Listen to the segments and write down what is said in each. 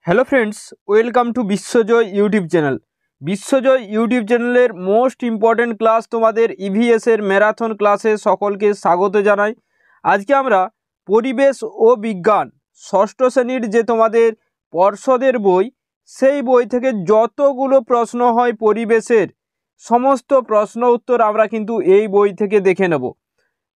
Hello friends, welcome to Bishwajoy YouTube channel. Bishwajoy YouTube চ্যানেলের most important class তোমাদের ইভিএসের marathon ক্লাসে সকলকে স্বাগত জানাই। আজকে আমরা পরিবেশ ও বিজ্ঞান ষষ্ঠ শ্রেণীর যে তোমাদের পর্ষদের বই, সেই বই থেকে যতগুলো প্রশ্ন হয় পরিবেশের সমস্ত প্রশ্ন উত্তর আমরা কিন্তু এই বই থেকে দেখে নেব।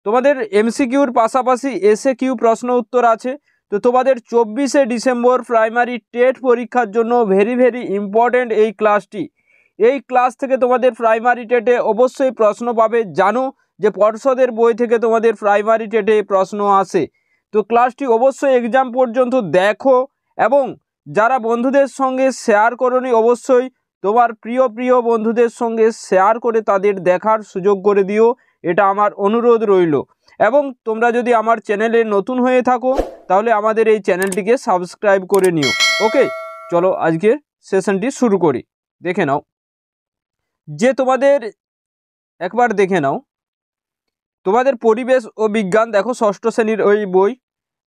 তোমাদের এমসিকিউর পাশাপাশি এসএকিউ প্রশ্ন উত্তর আছে। তো তোমাদের 24শে ডিসেম্বর প্রাইমারি টেট পরীক্ষার জন্য ভেরি ইম্পর্ট্যান্ট এই ক্লাসটি। এই ক্লাস থেকে তোমাদের প্রাইমারি টেটে অবশ্যই প্রশ্ন পাবে। জানো যে পর্ষদের বই থেকে তোমাদের প্রাইমারি টেটে প্রশ্ন আসে। তো ক্লাসটি অবশ্যই এক্সাম পর্যন্ত দেখো এবং যারা বন্ধুদের সঙ্গে শেয়ার করোনি অবশ্যই তোমার প্রিয় বন্ধুদের সঙ্গে শেয়ার করে তাদের দেখার সুযোগ করে দিও, এটা আমার অনুরোধ রইল। এবং তোমরা যদি আমার চ্যানেলে নতুন হয়ে থাকো তাহলে আমাদের এই চ্যানেলটিকে সাবস্ক্রাইব করে নিও। ওকে, চলো আজকের সেশনটি শুরু করি। দেখে নাও যে তোমাদের একবার দেখে নাও তোমাদের পরিবেশ ও বিজ্ঞান, দেখো ষষ্ঠ শ্রেণীর ওই বই,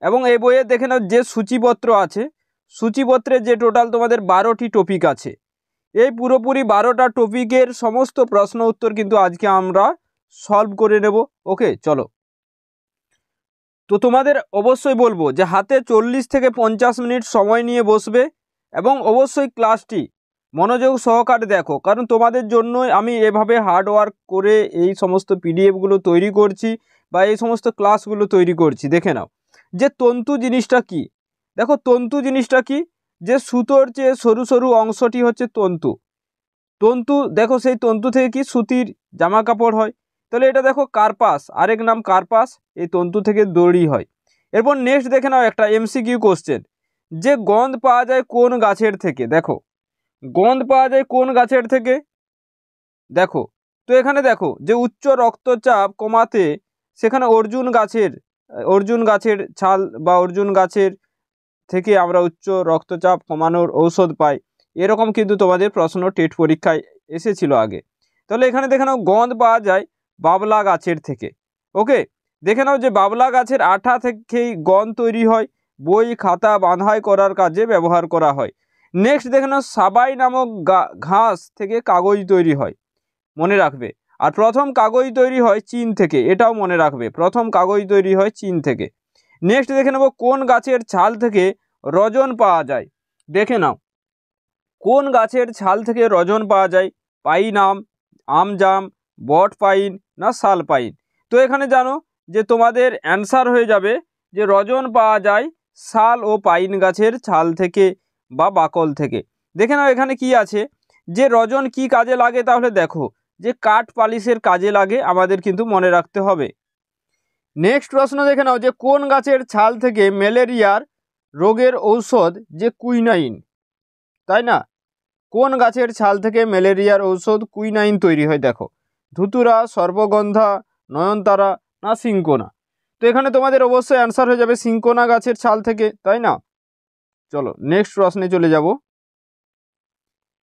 এবং এই বইয়ে দেখে নাও যে সূচিপত্র আছে, সূচিপত্রে যে টোটাল তোমাদের 12টি টপিক আছে। এই পুরোপুরি 12টা টপিকের সমস্ত প্রশ্ন উত্তর কিন্তু আজকে আমরা সলভ করে নেব। ওকে, চলো। তো তোমাদের অবশ্যই বলবো যে হাতে 40 থেকে 50 মিনিট সময় নিয়ে বসবে এবং অবশ্যই ক্লাসটি মনোযোগ সহকারে দেখো, কারণ তোমাদের জন্যই আমি এভাবে হার্ডওয়ার্ক করে এই সমস্ত পিডিএফগুলো তৈরি করছি বা এই সমস্ত ক্লাসগুলো তৈরি করছি। দেখে নাও যে তন্তু জিনিসটা কি। দেখো তন্তু জিনিসটা কি, যে সুতোর চেয়ে সরু সরু অংশটি হচ্ছে তন্তু। তন্তু দেখো সেই তন্তু থেকে কি সুতির জামা কাপড় হয়। তাহলে এটা দেখো কার্পাস, আরেক নাম কার্পাস, এই তন্তু থেকে দড়ি হয়। এরপর নেক্সট দেখে নাও একটা এমসিকিউ কোশ্চেন, যে গন্ধ পাওয়া যায় কোন গাছের থেকে। দেখো গন্ধ পাওয়া যায় কোন গাছের থেকে, দেখো তো এখানে দেখো যে উচ্চ রক্তচাপ কমাতে সেখানে অর্জুন গাছের ছাল বা অর্জুন গাছের থেকে আমরা উচ্চ রক্তচাপ কমানোর ঔষধ পাই। এরকম কিন্তু তোমাদের প্রশ্ন টেট পরীক্ষায় এসেছিল আগে। তাহলে এখানে দেখে নাও গন্ধ পাওয়া যায় বাবলা গাছের থেকে। ওকে, দেখে নাও যে বাবলা গাছের আঠা থেকেই গন্ধ তৈরি হয়, বই খাতা বাঁধাই করার কাজে ব্যবহার করা হয়। নেক্সট দেখে নাও সাবাই নামক ঘাস থেকে কাগজ তৈরি হয়, মনে রাখবে। আর প্রথম কাগজ তৈরি হয় চীন থেকে, এটাও মনে রাখবে, প্রথম কাগজ তৈরি হয় চীন থেকে। নেক্সট দেখে নেব কোন গাছের ছাল থেকে রজন পাওয়া যায়। দেখে নাও কোন গাছের ছাল থেকে রজন পাওয়া যায়, পাইন আমজাম, বট পাইন না শাল পাইন। তো এখানে জানো যে তোমাদের অ্যান্সার হয়ে যাবে যে রজন পাওয়া যায় শাল ও পাইন গাছের ছাল থেকে বা বাকল থেকে। দেখে নাও এখানে কি আছে, যে রজন কি কাজে লাগে, তাহলে দেখো যে কাঠ পালিশের কাজে লাগে, আমাদের কিন্তু মনে রাখতে হবে। নেক্সট প্রশ্ন দেখে নাও যে কোন গাছের ছাল থেকে ম্যালেরিয়ার রোগের ঔষধ যে কুইনাইন, তাই না? কোন গাছের ছাল থেকে ম্যালেরিয়ার ঔষধ কুইনাইন তৈরি হয়। দেখো ধুতুরা, সর্বগন্ধা, নয়নতারা না সিঙ্কোনা। তো এখানে তোমাদের অবশ্যই অ্যান্সার হয়ে যাবে সিঙ্কোনা গাছের ছাল থেকে, তাই না? চলো নেক্সট প্রশ্নে চলে যাব।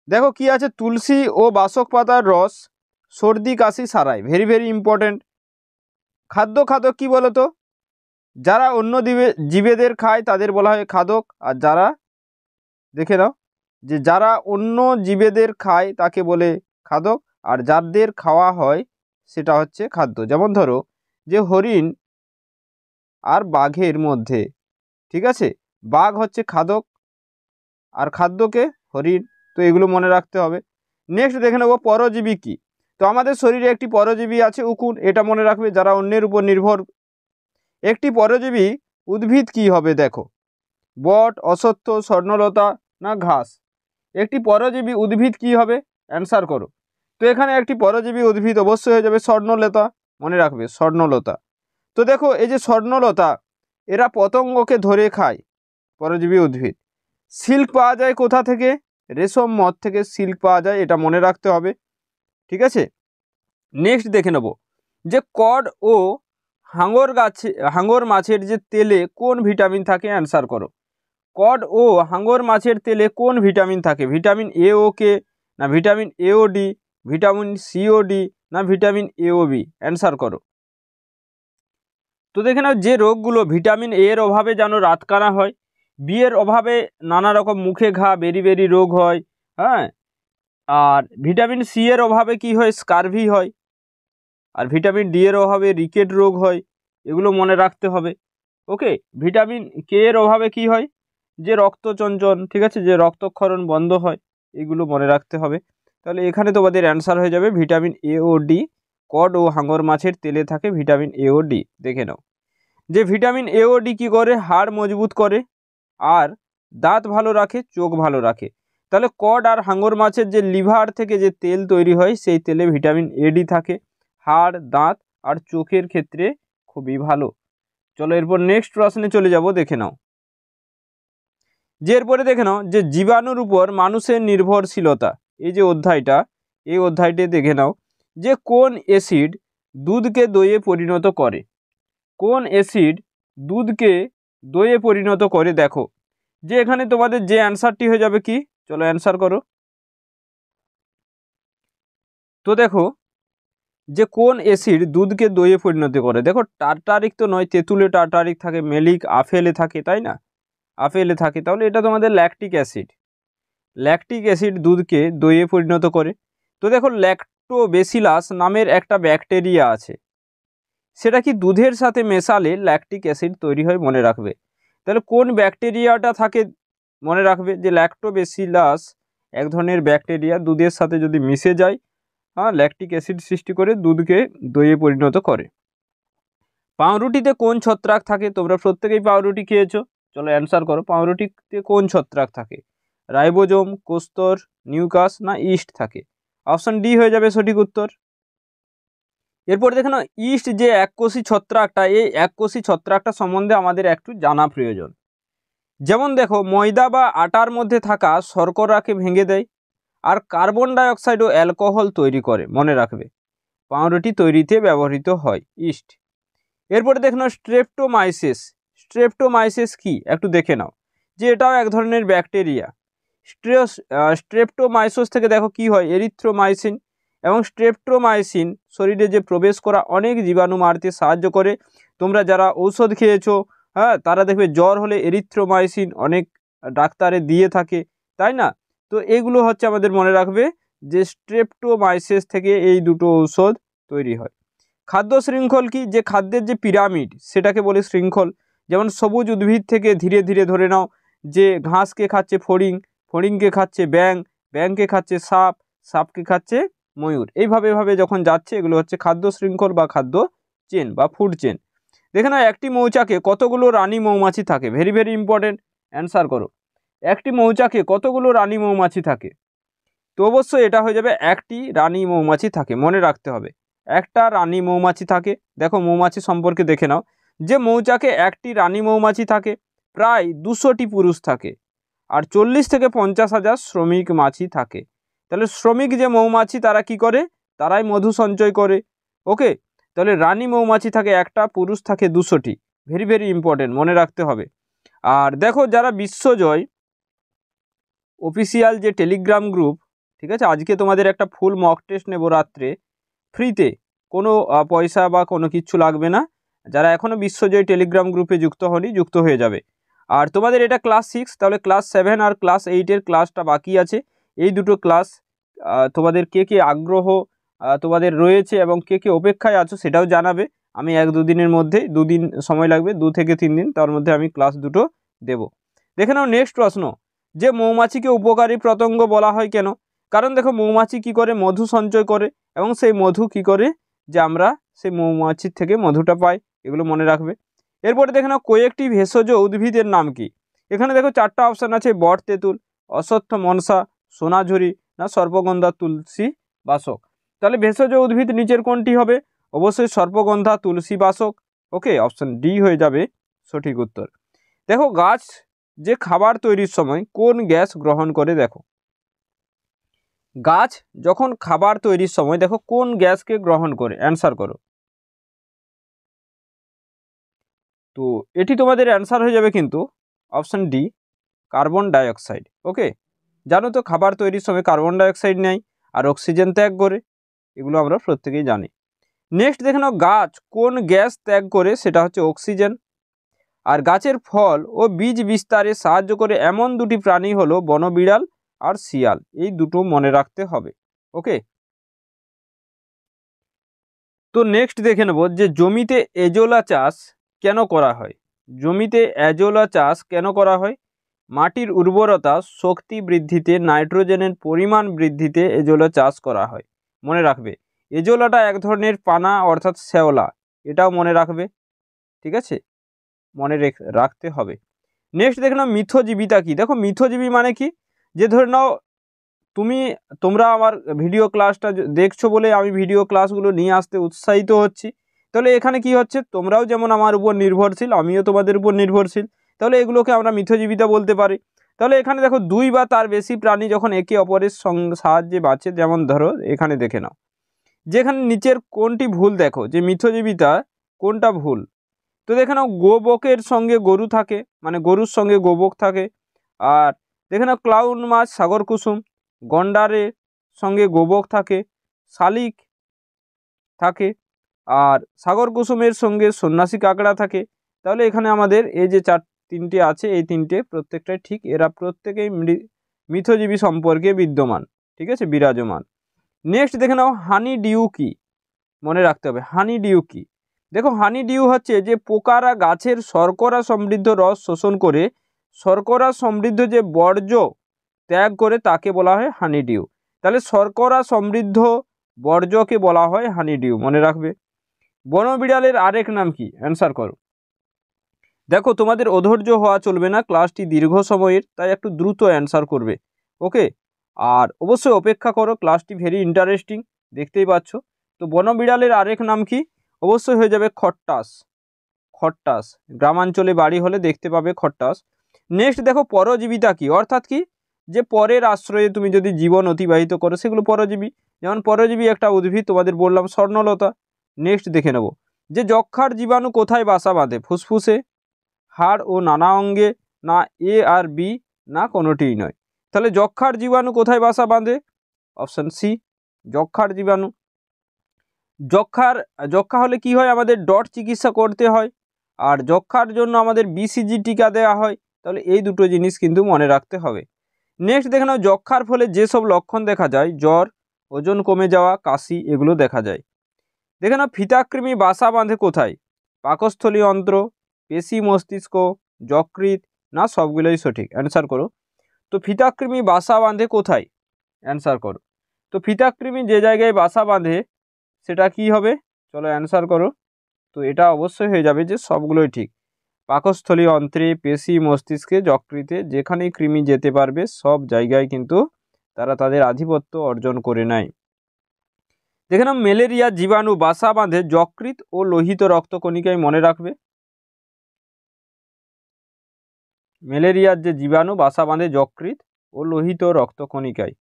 দেখো কি আছে, তুলসী ও বাসক পাতার রস সর্দি কাশি সারায়, ভেরি ইম্পর্টেন্ট। খাদ্য খাদক কি বলো তো, যারা অন্য জীবেদের খায় তাদের বলা হয় খাদক, আর যারা দেখে নাও যে যারা অন্য জীবেদের খায় তাকে বলে খাদক, আর যাদের খাওয়া হয় সেটা হচ্ছে খাদ্য। যেমন ধরো যে হরিণ আর বাঘের মধ্যে, ঠিক আছে, বাঘ হচ্ছে খাদক আর খাদ্যকে হরিণ। তো এগুলো মনে রাখতে হবে। নেক্সট দেখে নেব পরজীবী কি। তো আমাদের শরীরে একটি পরজীবী আছে উকুন, এটা মনে রাখবে, যারা অন্যের উপর নির্ভর। একটি পরজীবী উদ্ভিদ কি হবে, দেখো বট, অশ্বত্থ, স্বর্ণলতা না ঘাস। একটি পরজীবী উদ্ভিদ কি হবে, অ্যান্সার করো। তো এখানে একটি পরজীবী উদ্ভিদ অবশ্যই হয়ে যাবে স্বর্ণলতা, মনে রাখবে স্বর্ণলতা। তো দেখো এই যে স্বর্ণলতা, এরা পতঙ্গকে ধরে খায়, পরজীবী উদ্ভিদ। সিল্ক পাওয়া যায় কোথা থেকে, রেশম মদ থেকে সিল্ক পাওয়া যায়, এটা মনে রাখতে হবে, ঠিক আছে। নেক্সট দেখে নেব যে কড ও হাঙর মাছের যে তেলে কোন ভিটামিন থাকে, অ্যান্সার করো। কড ও হাঙর মাছের তেলে কোন ভিটামিন থাকে, ভিটামিন এ ও কে না ভিটামিন এ ও ডি, ভিটামিন সি ও ডি না ভিটামিন এ ও বি, অ্যান্সার করো। তো দেখে নাও যে রোগগুলো ভিটামিন এ এর অভাবে যেন রাতকানা হয়, বি এর অভাবে নানা রকম মুখে ঘা, বেরি রোগ হয়। হ্যাঁ, আর ভিটামিন সি এর অভাবে কি হয়, স্কারভি হয়। আর ভিটামিন ডি এর অভাবে রিকেট রোগ হয়, এগুলো মনে রাখতে হবে। ওকে, ভিটামিন কে এর অভাবে কি হয়, যে রক্তচঞ্চন, ঠিক আছে, যে রক্তক্ষরণ বন্ধ হয়, এগুলো মনে রাখতে হবে। তাহলে এখানে তোমাদের অ্যান্সার হয়ে যাবে ভিটামিন এ ও ডি। কড ও হাঙর মাছের তেলে থাকে ভিটামিন এ ও ডি। দেখে নাও যে ভিটামিন এ ও ডি কী করে, হাড় মজবুত করে আর দাঁত ভালো রাখে, চোখ ভালো রাখে। তাহলে কড আর হাঙর মাছের যে লিভার থেকে যে তেল তৈরি হয়, সেই তেলে ভিটামিন এ ডি থাকে, হাড়, দাঁত আর চোখের ক্ষেত্রে খুবই ভালো। চলো এরপর নেক্সট প্রশ্নে চলে যাব, দেখে নাও যে এরপরে দেখে নাও যে জীবাণুর উপর মানুষের নির্ভরশীলতা। এই যে অধ্যায়টা, এই অধ্যায়টি দেখে নাও যে কোন অ্যাসিড দুধকে দইয়ে পরিণত করে। কোন অ্যাসিড দুধকে দইয়ে পরিণত করে, দেখো যে এখানে তোমাদের যে অ্যান্সারটি হয়ে যাবে কি, চলো অ্যান্সার করো। তো দেখো যে কোন অ্যাসিড দুধকে দইয়ে পরিণত করে, দেখো টার্টারিক তো নয়, তেঁতুলে টার্টারিক থাকে, মেলিক আপেলে থাকে, তাই না, আপেলে থাকে, তাহলে এটা তোমাদের ল্যাকটিক অ্যাসিড। ল্যাকটিক অ্যাসিড দুধকে দইয়ে পরিণত করে। তো দেখো ল্যাক্টোবেসিলাস নামের একটা ব্যাকটেরিয়া আছে, সেটা কি দুধের সাথে মেশালে ল্যাকটিক অ্যাসিড তৈরি হয়, মনে রাখবে। তাহলে কোন ব্যাকটেরিয়াটা থাকে, মনে রাখবে যে ল্যাক্টোবেসিলাস এক ধরনের ব্যাকটেরিয়া, দুধের সাথে যদি মিশে যায়, হ্যাঁ, ল্যাকটিক অ্যাসিড সৃষ্টি করে দুধকে দইয়ে পরিণত করে। পাউরুটিতে কোন ছত্রাক থাকে, তোমরা প্রত্যেকেই পাউরুটি খেয়েছো, চলো অ্যান্সার করো। পাউরুটিতে কোন ছত্রাক থাকে, রাইবোজোম, কোস্তর, নিউকাস না ইস্ট থাকে? অপশন ডি হয়ে যাবে সঠিক উত্তর। এরপর দেখে নাও ইস্ট যে এককোষী ছত্রাকটা, এই এককোষী ছত্রাকটা সম্বন্ধে আমাদের একটু জানা প্রয়োজন। যেমন দেখো ময়দা বা আটার মধ্যে থাকা শর্করাকে ভেঙে দেয় আর কার্বন ডাইঅক্সাইড ও অ্যালকোহল তৈরি করে, মনে রাখবে। পাউরুটি তৈরিতে ব্যবহৃত হয় ইস্ট। এরপরে দেখে নাও স্ট্রেপ্টোমাইসিস। স্ট্রেপ্টোমাইসিস কি একটু দেখে নাও, যে এটাও এক ধরনের ব্যাকটেরিয়া। স্ট্রেপ্টোমাইসিস থেকে দেখো কি হয়, এরিথ্রোমাইসিন, এবং স্ট্রেপ্টোমাইসিন শরীরে যে প্রবেশ করা অনেক জীবাণু মারতে সাহায্য করে। তোমরা যারা ঔষধ খেয়েছো, হ্যাঁ, তারা দেখবে জ্বর হলে এরিথ্রোমাইসিন অনেক ডাক্তারে দিয়ে থাকে, তাই না। তো এগুলো হচ্ছে আমাদের মনে রাখবে যে স্ট্রেপ্টোমাইসিস থেকে এই দুটো ঔষধ তৈরি হয়। খাদ্য শৃঙ্খল কি, যে খাদ্যের যে পিরামিড সেটাকে বলে শৃঙ্খল। যেমন সবুজ উদ্ভিদ থেকে ধীরে ধীরে ধরে নাও যে ঘাসকে খাচ্ছে ফড়িং, ফড়িংকে খাচ্ছে ব্যাং, ব্যাংকে খাচ্ছে সাপ, সাপকে খাচ্ছে ময়ূর, এইভাবে যখন যাচ্ছে, এগুলো হচ্ছে খাদ্য শৃঙ্খল বা খাদ্য চেন বা ফুড চেন। দেখে নাও একটি মৌচাকে কতগুলো রানী মৌমাছি থাকে, ভেরি ইম্পর্টেন্ট, অ্যান্সার করো। একটি মৌচাকে কতগুলো রানী মৌমাছি থাকে? তো অবশ্যই এটা হয়ে যাবে একটি রানী মৌমাছি থাকে, মনে রাখতে হবে একটা রানী মৌমাছি থাকে। দেখো মৌমাছি সম্পর্কে দেখে নাও যে মৌচাকে একটি রানী মৌমাছি থাকে, প্রায় 200টি পুরুষ থাকে, আর 40 থেকে 50,000 শ্রমিক মাছি থাকে। তাহলে শ্রমিক যে মৌমাছি তারা কি করে, তারাই মধু সঞ্চয় করে। ওকে, তাহলে রানী মৌমাছি থাকে একটা, পুরুষ থাকে 200টি, ভেরি ইম্পর্টেন্ট, মনে রাখতে হবে। আর দেখো যারা বিশ্বজয় অফিসিয়াল যে টেলিগ্রাম গ্রুপ, ঠিক আছে, আজকে তোমাদের একটা ফুল মক টেস্ট নেব রাত্রে, ফ্রিতে, কোনো পয়সা বা কোনো কিচ্ছু লাগবে না। যারা এখনও বিশ্বজয় টেলিগ্রাম গ্রুপে যুক্ত হয়নি, যুক্ত হয়ে যাবে। আর তোমাদের এটা ক্লাস 6, তাহলে ক্লাস 7 আর ক্লাস 8-এর ক্লাসটা বাকি আছে। এই দুটো ক্লাস তোমাদের কে আগ্রহ তোমাদের রয়েছে এবং কে অপেক্ষায় আছো সেটাও জানাবে। আমি 1-2 দিনের মধ্যে, 2 দিন সময় লাগবে, 2 থেকে 3 দিন, তার মধ্যে আমি ক্লাস দুটো দেব। দেখে নাও নেক্সট প্রশ্ন, যে মৌমাছিকে উপকারী পতঙ্গ বলা হয় কেন? কারণ দেখো মৌমাছি কি করে, মধু সঞ্চয় করে, এবং সেই মধু কি করে, যে আমরা সেই মৌমাছির থেকে মধুটা পাই, এগুলো মনে রাখবে। এরপরে দেখে নাও কয়েকটি ভেষজ উদ্ভিদের নাম কি? এখানে দেখো 4টা অপশান আছে, বট তেঁতুল, অশ্বত্থ মনসা, সোনাঝুরি না সর্পগন্ধা তুলসী বাসক। তাহলে ভেষজ উদ্ভিদ নিচের কোনটি হবে? অবশ্যই সর্পগন্ধা তুলসী বাসক। ওকে, অপশান ডি হয়ে যাবে সঠিক উত্তর। দেখো গাছ যে খাবার তৈরির সময় কোন গ্যাস গ্রহণ করে, দেখো গাছ যখন খাবার তৈরির সময় দেখো কোন গ্যাসকে গ্রহণ করে, অ্যান্সার করো। তো এটি তোমাদের অ্যান্সার হয়ে যাবে কিন্তু অপশান ডি, কার্বন ডাইঅক্সাইড। ওকে, জানো তো খাবার তৈরির সময় কার্বন ডাইঅক্সাইড নেয় আর অক্সিজেন ত্যাগ করে, এগুলো আমরা প্রত্যেকেই জানি। নেক্সট দেখে নাও গাছ কোন গ্যাস ত্যাগ করে, সেটা হচ্ছে অক্সিজেন। আর গাছের ফল ও বীজ বিস্তারে সাহায্য করে এমন দুটি প্রাণী হলো বনবিড়াল আর শিয়াল। এই দুটো মনে রাখতে হবে। ওকে, তো নেক্সট দেখে নেব যে জমিতে এজোলা চাষ কেন করা হয়। জমিতে এজোলা চাষ কেন করা হয়? মাটির উর্বরতা শক্তি বৃদ্ধিতে, নাইট্রোজেনের পরিমাণ বৃদ্ধিতে এজোলা চাষ করা হয়। মনে রাখবে, এজোলাটা এক ধরনের পানা অর্থাৎ শ্যাওলা, এটাও মনে রাখবে। ঠিক আছে, মনে রাখতে হবে। নেক্সট দেখে নাও মিথজীবিতা কি। দেখো মিথজীবী মানে কি, যে ধরে নাও তোমরা আমার ভিডিও ক্লাসটা দেখছো বলে আমি ভিডিও ক্লাসগুলো নিয়ে আসতে উৎসাহিত হচ্ছি। তাহলে এখানে কি হচ্ছে, তোমরাও যেমন আমার উপর নির্ভরশীল, আমিও তোমাদের উপর নির্ভরশীল, তাহলে এগুলোকে আমরা মিথজীবিতা বলতে পারি। তাহলে এখানে দেখো দুই বা তার বেশি প্রাণী যখন একে অপরের সাহায্যে বাঁচে, যেমন ধরো এখানে দেখে নাও যেখানে নিচের কোনটি ভুল, দেখো যে মিথজীবিতা কোনটা ভুল। তো দেখে নাও গোবকের সঙ্গে গরু থাকে, মানে গরুর সঙ্গে গোবক থাকে। আর দেখে নাও ক্লাউন মাছ সাগর কুসুম, গন্ডারের সঙ্গে গোবক থাকে, শালিক থাকে, আর সাগর কুসুমের সঙ্গে সন্ন্যাসী কাঁকড়া থাকে। তাহলে এখানে আমাদের এই যে তিনটে আছে, এই তিনটে প্রত্যেকটাই ঠিক, এরা প্রত্যেকেই মিথজীবী সম্পর্কে বিদ্যমান, ঠিক আছে, বিরাজমান। নেক্সট দেখে নাও হানি ডিউ কি। মনে রাখতে হবে হানি ডিউ কি। দেখো হানি ডিউ হচ্ছে যে পোকারা গাছের শর্করা সমৃদ্ধ রস শোষণ করে শর্করা সমৃদ্ধ যে বর্জ্য ত্যাগ করে তাকে বলা হয় হানি ডিউ। তাহলে শর্করা সমৃদ্ধ বর্জ্যকে বলা হয় হানি ডিউ, মনে রাখবে। বনবিড়ালের আরেক নাম কি? অ্যান্সার করো। দেখো তোমাদের অধৈর্য হওয়া চলবে না, ক্লাসটি দীর্ঘ সময়ের, তাই একটু দ্রুত অ্যান্সার করবে। ওকে, আর অবশ্যই অপেক্ষা করো, ক্লাসটি ভেরি ইন্টারেস্টিং, দেখতেই পাচ্ছ। তো বনবিড়ালের আরেক নাম কি? অবশ্যই হয়ে যাবে খট্টাস। খট্টাস, গ্রামাঞ্চলে বাড়ি হলে দেখতে পাবে খট্টাস। নেক্সট দেখো পরজীবিতা কি, অর্থাৎ কি, যে পরের আশ্রয়ে তুমি যদি জীবন অতিবাহিত করো সেগুলো পরজীবী। যেমন পরজীবী একটা উদ্ভিদ, তোমাদের বললাম স্বর্ণলতা। নেক্সট দেখে নেব যে যক্ষার জীবাণু কোথায় বাসা বাঁধে? ফুসফুসে, হাড় ও নানা অঙ্গে, না এ আর বি, না কোনোটিই নয়। তাহলে যক্ষার জীবাণু কোথায় বাসা বাঁধে? অপশন সি, যক্ষার জীবাণু। যক্ষা হলে কি হয়, আমাদের ডট চিকিৎসা করতে হয়, আর যক্ষার জন্য আমাদের বিসিজি টিকা দেওয়া হয়। তাহলে এই দুটো জিনিস কিন্তু মনে রাখতে হবে। নেক্সট দেখে নাও যক্ষার ফলে যেসব লক্ষণ দেখা যায়, জ্বর, ওজন কমে যাওয়া, কাশি, এগুলো দেখা যায়। দেখে নাও ফিতাকৃমি বাসা বাঁধে কোথায়? পাকস্থলী অন্ত্র, পেশি মস্তিষ্ক, যকৃৎ, না সবগুলোই সঠিক? অ্যান্সার করো। তো ফিতাকৃমি বাসা বাঁধে কোথায়? অ্যান্সার করো। তো ফিতাকৃমি যে জায়গায় বাসা বাঁধে সেটা কি হবে? চলো অ্যান্সার করো। তো এটা অবশ্যই হয়ে যাবে যে সবগুলোই ঠিক, পাকস্থলী অন্ত্রে, পেশি মস্তিষ্কে, যকৃতে, যেখানেই কৃমি যেতে পারবে সব জায়গায় কিন্তু তারা তাদের আধিপত্য অর্জন করে নেয়। দেখে নাও ম্যালেরিয়া জীবাণু বাসা বাঁধে যকৃৎ ও লোহিত রক্তকণিকায়, মনে রাখবে। ম্যালেরিয়ার যে জীবাণু বাসা বাঁধে যকৃৎ ও লোহিত রক্তকণিকায়।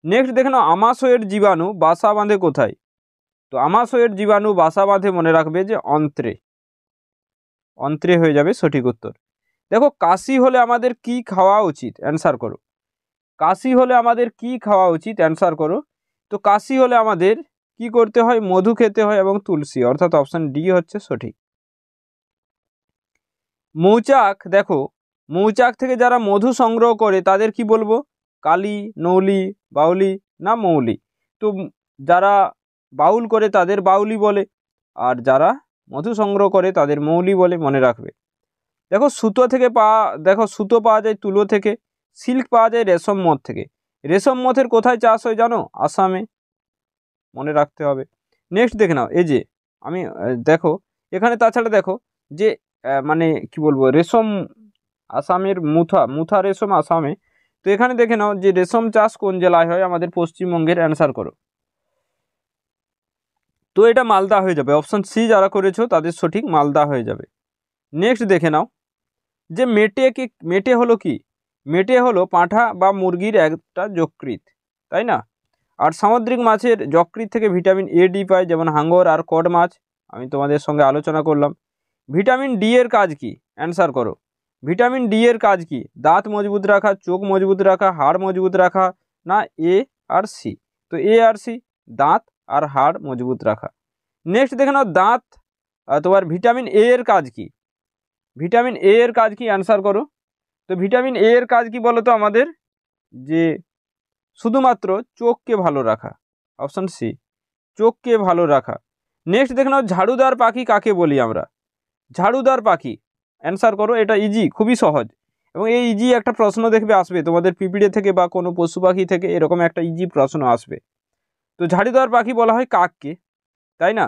নেক্সট দেখে নাও আমাশয়ের জীবাণু বাসা বাঁধে কোথায়? তো আমাশয়ের জীবাণু বাসা বাঁধে, মনে রাখবে যে অন্ত্রে। অন্ত্রে হয়ে যাবে সঠিক উত্তর। দেখো কাশি হলে আমাদের কি খাওয়া উচিত? অ্যান্সার করো। কাশি হলে আমাদের কি খাওয়া উচিত? অ্যান্সার করো। তো কাশি হলে আমাদের কি করতে হয়? মধু খেতে হয় এবং তুলসী, অর্থাৎ অপশন ডি হচ্ছে সঠিক। মৌচাক, দেখো মৌচাক থেকে যারা মধু সংগ্রহ করে তাদের কি বলবো? কালি, নৌলি, বাউলি, না মৌলি? তো যারা বাউল করে তাদের বাউলি বলে, আর যারা মধু সংগ্রহ করে তাদের মৌলি বলে, মনে রাখবে। দেখো সুতো পাওয়া যায় তুলো থেকে, সিল্ক পাওয়া যায় রেশম মধ থেকে। রেশম মধের কোথায় চাষ হয় জানো? আসামে, মনে রাখতে হবে। নেক্সট দেখে নাও, এই যে আমি দেখো এখানে, তাছাড়া দেখো যে মানে কি বলবো, রেশম আসামের মুথা রেশম আসামে। তো এখানে দেখে নাও যে রেশম চাষ কোন জেলায় হয়? আমাদের পশ্চিমবঙ্গের। অ্যান্সার করো। তো এটা মালদা হয়ে যাবে, অপশন সি যারা করেছো তাদের সঠিক, মালদা হয়ে যাবে। নেক্সট দেখে নাও যে মেটে হলো কি? মেটে হলো পাঁঠা বা মুরগির একটা যকৃৎ, তাই না? আর সামুদ্রিক মাছের যকৃৎ থেকে ভিটামিন এ ডি পায়, যেমন হাঙ্গর আর কড মাছ, আমি তোমাদের সঙ্গে আলোচনা করলাম। ভিটামিন ডি এর কাজ কি? অ্যান্সার করো। ভিটামিন ডি এর কাজ কি? দাঁত মজবুত রাখা, চোখ মজবুত রাখা, হাড় মজবুত রাখা, না এ আর সি? তো এ আর সি, দাঁত আর হাড় মজবুত রাখা। নেক্সট দেখে নাও তোমার ভিটামিন এ এর কাজ কি? ভিটামিন এ এর কাজ কি, অ্যান্সার করো। তো ভিটামিন এ এর কাজ কি বলো তো আমাদের, যে শুধুমাত্র চোখকে ভালো রাখা, অপশন সি, চোখকে ভালো রাখা। নেক্সট দেখে নাও, ঝাড়ুদার পাখি কাকে বলি আমরা? ঝাড়ুদার পাখি, অ্যান্সার করো। এটা ইজি, খুবই সহজ, এবং এই ইজি একটা প্রশ্ন দেখবে আসবে তোমাদের পিপিডে থেকে বা কোনো পশু পাখি থেকে, এরকম একটা ইজি প্রশ্ন আসবে। তো ঝাড়ুদার পাখি বলা হয় কাককে, তাই না?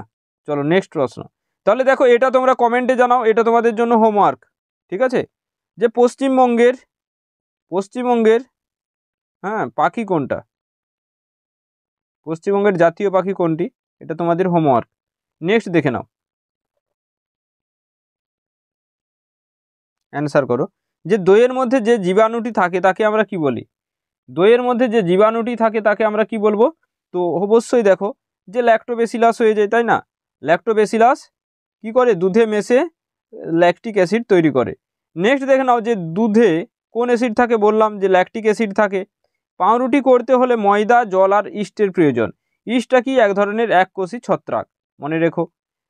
চলো নেক্সট প্রশ্ন। তাহলে দেখো, এটা তোমরা কমেন্টে জানাও, এটা তোমাদের জন্য হোমওয়ার্ক, ঠিক আছে? যে পশ্চিমবঙ্গের হ্যাঁ পাখি কোনটা, পশ্চিমবঙ্গের জাতীয় পাখি কোনটি, এটা তোমাদের হোমওয়ার্ক। নেক্সট দেখে নাও, অ্যান্সার করো। যে দইয়ের মধ্যে যে জীবাণুটি থাকে তাকে আমরা কি বলি? দইয়ের মধ্যে যে জীবাণুটি থাকে তাকে আমরা কি বলবো? তো অবশ্যই দেখো, যে ল্যাক্টোবেসিলাস হয়ে যায়, তাই না? ল্যাক্টোবেসিলাস কি করে? দুধে মেশে ল্যাকটিক অ্যাসিড তৈরি করে। নেক্সট দেখে নাও, যে দুধে কোন অ্যাসিড থাকে? বললাম যে ল্যাকটিক অ্যাসিড থাকে। পাউরুটি করতে হলে ময়দা, জল আর ইস্টের প্রয়োজন। ইস্টটা কি? এক ধরনের এককোষী ছত্রাক, মনে রেখো।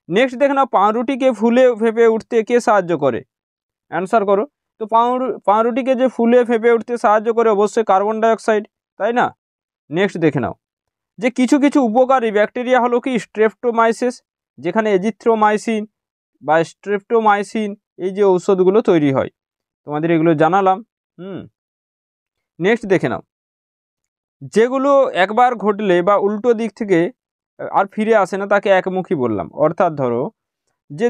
নেক্সট দেখে নাও, পাউরুটিকে ফুলে ফেঁপে উঠতে কে সাহায্য করে? অ্যান্সার করো। তো পাউরুটিকে যে ফুলে ফেঁপে উঠতে সাহায্য করে, অবশ্যই কার্বন ডাইঅক্সাইড, তাই না? নেক্সট দেখে নাও, যে কিছু কিছু উপকারী ব্যাকটেরিয়া হলো কি? স্ট্রেপ্টোমাইসিস, যেখানে এজিথ্রোমাইসিন বা স্ট্রেপ্টোমাইসিন এই যে ঔষধগুলো তৈরি হয়, তোমাদের এগুলো জানালাম। নেক্সট দেখে নাও, যেগুলো একবার ঘটলে বা উল্টো দিক থেকে আর ফিরে আসে না তাকে একমুখী বললাম। অর্থাৎ ধরো, যে